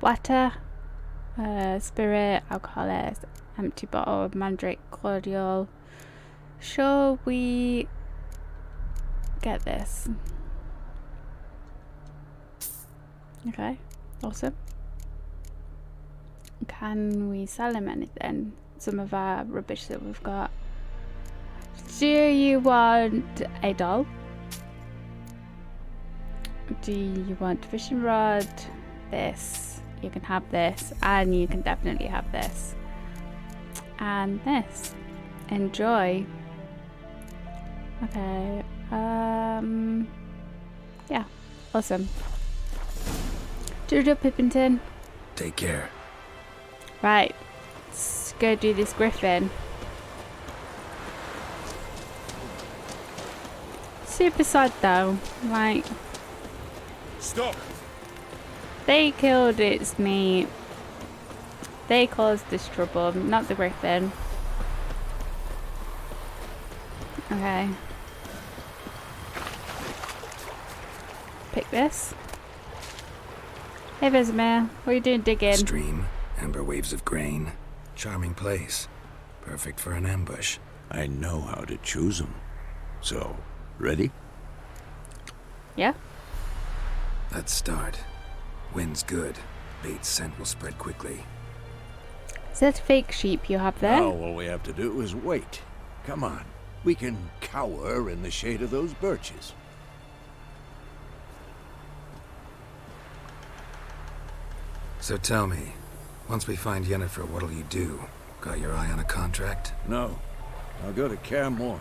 Water, spirit, alcoholic, empty bottle, mandrake cordial. Shall we get this? Okay, awesome. Can we sell him anything? Some of our rubbish that we've got. Do you want a doll? Do you want a fishing rod? This. You can have this, and you can definitely have this. And this. Enjoy. Okay. Yeah. Awesome. Doodle Pippington. Take care. Right. Let's go do this griffin. Super sad though. Like, Stop! they killed its mate. They caused this trouble, not the griffin. Okay. Pick this. Hey Vesemir, what are you doing digging? Stream, amber waves of grain. Charming place. Perfect for an ambush. I know how to choose them. So, ready? Yeah. Let's start. Wind's good. Bait's scent will spread quickly. Is that fake sheep you have there? Now all we have to do is wait. Come on. We can cower in the shade of those birches. So tell me, once we find Yennefer, what'll you do? Got your eye on a contract? No. I'll go to Kaer Morhen.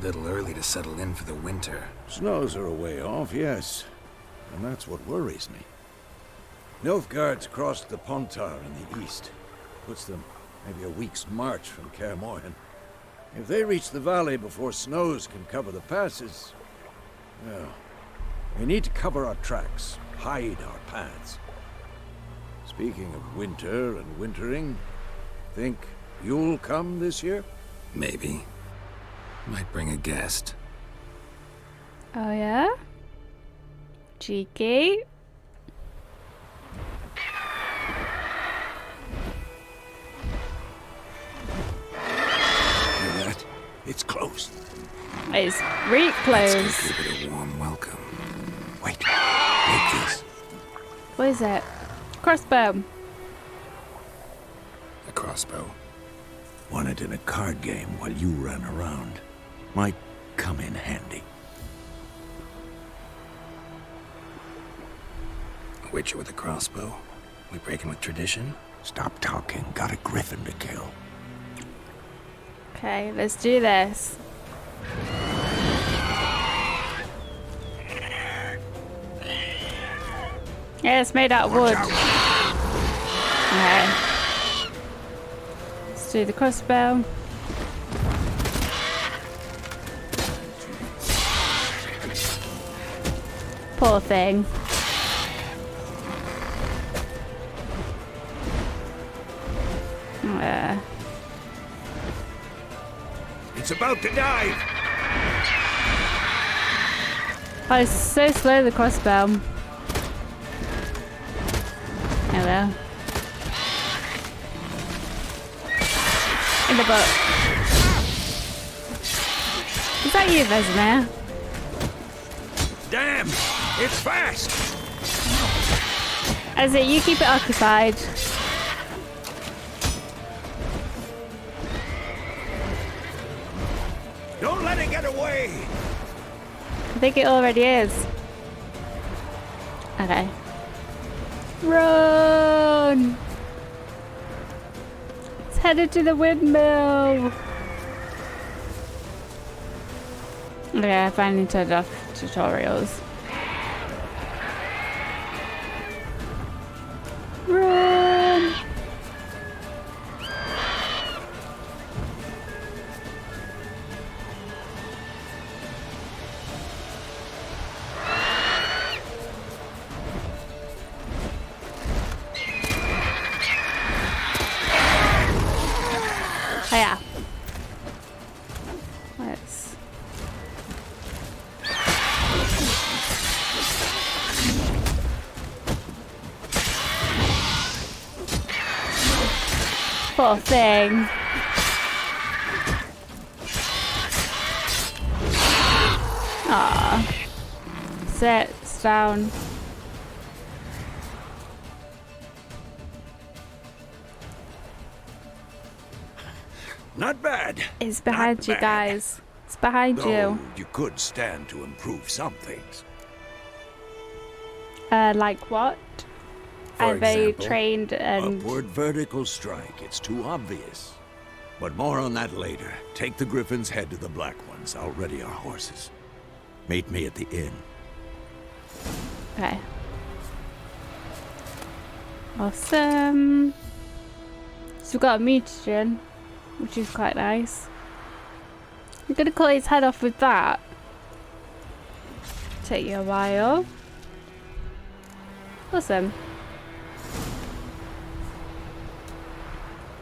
Little early to settle in for the winter. Snows are a way off, yes. And that's what worries me. Nilfgaard's crossed the Pontar in the east. Puts them maybe a week's march from Kaer Morhen. If they reach the valley before snows can cover the passes, well, we need to cover our tracks, hide our paths. Speaking of winter and wintering, think you'll come this year? Maybe. Might bring a guest. Oh yeah? Cheeky. Hear that? It's close. It's really close. Let's go give it a warm welcome. Wait. Take this. What is it? Crossbow. A crossbow. Won it in a card game while you ran around. Might come in handy. A witcher with a crossbow. We breaking with tradition? Stop talking. Got a griffin to kill. Okay, let's do this. Yeah, it's made out of wood. Okay. Let's do the crossbow. Poor thing. It's about to dive. Oh, it's so slow, the crossbow. Hello. In the boat. Is that you, Vesemir? Damn! It's fast! As it, you keep it occupied. Don't let it get away! I think it already is. Okay. Run! It's headed to the windmill. Okay, I finally turned off tutorials. Run! Oh yeah. Let's... Poor thing. Ah. Sits down. Not bad. It's behind Not you bad. guys. It's behind Though you. you could stand to improve some things. Like what? For Are they example, trained and... Upward vertical strike. It's too obvious. But more on that later. Take the griffins, head to the black ones. I'll ready our horses. Meet me at the inn. Okay. Awesome. So we've got a mutagen, which is quite nice. You're gonna cut his head off with that? take you a while. Awesome.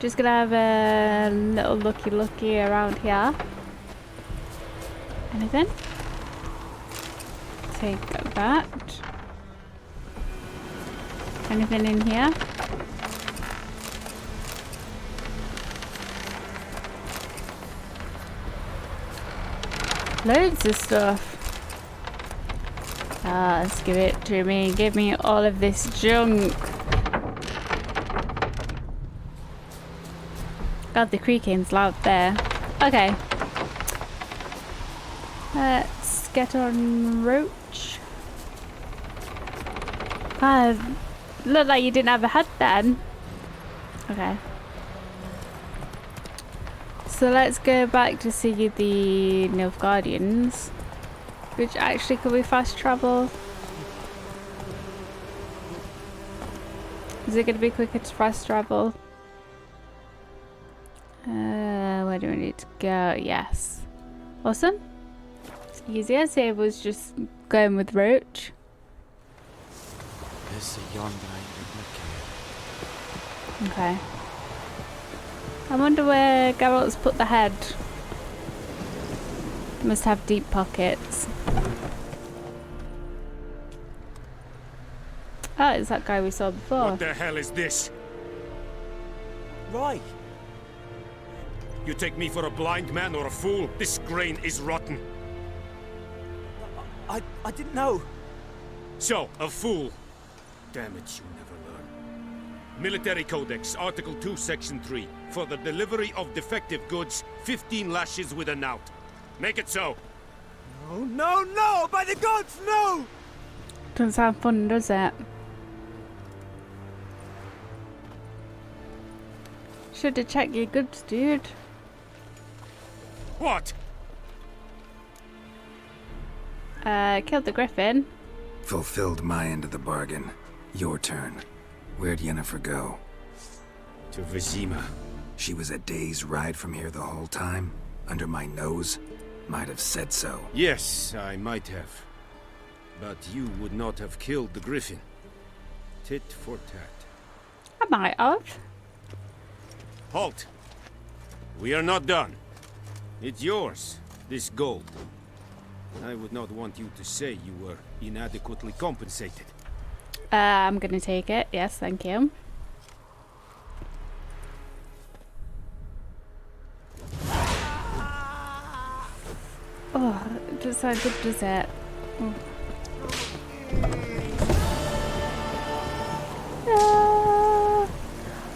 Just gonna have a little looky around here. Anything? Take that. Anything in here? Loads of stuff. Let's give it to me. Give me all of this junk. God, the creaking's loud there. Okay. Let's get on Roach. Looked like you didn't have a head then. Okay. So let's go back to see the Nilfgaardians. Which actually, could we fast travel? Is it going to be quicker to fast travel? Where do we need to go? Yes. Awesome. It's easier. So it was just going with Roach. Okay. I wonder where Geralt's put the head. Must have deep pockets. Oh, it's that guy we saw before. What the hell is this? Right. You take me for a blind man or a fool? This grain is rotten. I didn't know. So, a fool. Damn it, you never learn. Military Codex, Article 2, Section 3. For the delivery of defective goods, 15 lashes with a knout. Make it so. No, no, no! By the gods, no! Doesn't sound fun, does it? Should have checked your goods, dude. What? Killed the griffin. Fulfilled my end of the bargain. Your turn. Where'd Yennefer go? To Vizima. She was a day's ride from here the whole time? Under my nose? Might have said so. Yes, I might have. But you would not have killed the griffin. Tit for tat. I might have. Halt! We are not done. It's yours, this gold. I would not want you to say you were inadequately compensated. I'm gonna take it. Yes, thank you. Oh, it does sound good, does it? Oh.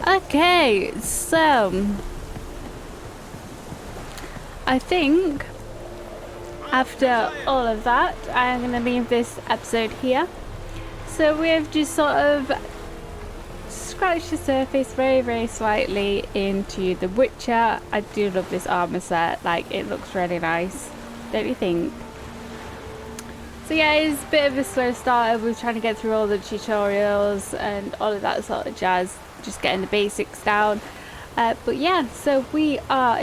Okay, so I think after all of that, I'm going to leave this episode here. So we've just sort of scratched the surface very, very slightly into The Witcher. I do love this armor set, like it looks really nice, don't you think? So yeah, it's a bit of a slow start. We're trying to get through all the tutorials and all of that sort of jazz, just getting the basics down. But yeah, so we are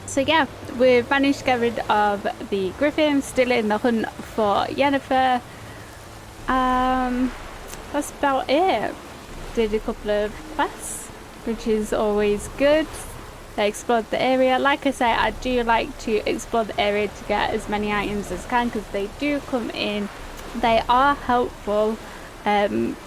so yeah, we've managed to get rid of the griffin, still in the hunt for Yennefer. That's about it. Did a couple of quests, which is always good. I explored the area. Like I say, I do like to explore the area to get as many items as I can, because they do come in. They are helpful in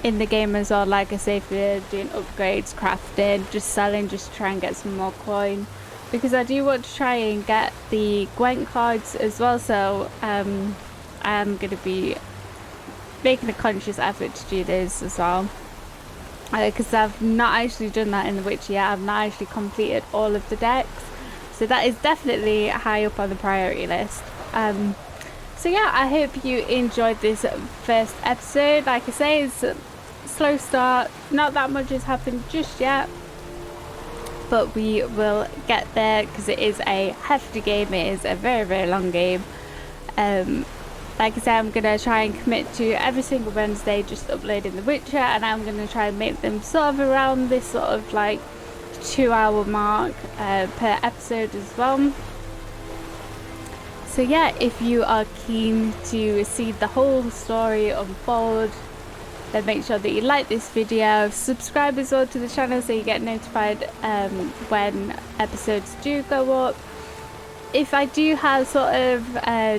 the game as well. Like I say, if you're doing upgrades, crafting, just selling, just to try and get some more coin. Because I do want to try and get the Gwent cards as well, so I'm going to be making a conscious effort to do this as well. Because I've not actually done that in The Witcher yet. I've not actually completed all of the decks. So that is definitely high up on the priority list. So yeah, I hope you enjoyed this first episode. Like I say, it's a slow start. Not that much has happened just yet. But we will get there, because it is a hefty game. It is a very, very long game. Like I said, I'm going to try and commit to every single Wednesday just uploading The Witcher, and I'm going to try and make them sort of around this sort of like 2-hour mark per episode as well. So yeah, if you are keen to see the whole story unfold, then make sure that you like this video, subscribe as well to the channel so you get notified when episodes do go up. If I do have sort of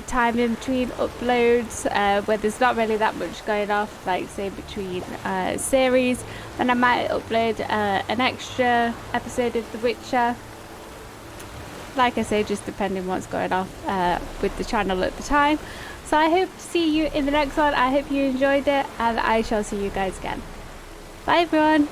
time in between uploads where there's not really that much going off, like say between series, then I might upload an extra episode of The Witcher. Like I say, just depending what's going off with the channel at the time. So I hope to see you in the next one. I hope you enjoyed it, and I shall see you guys again. Bye everyone.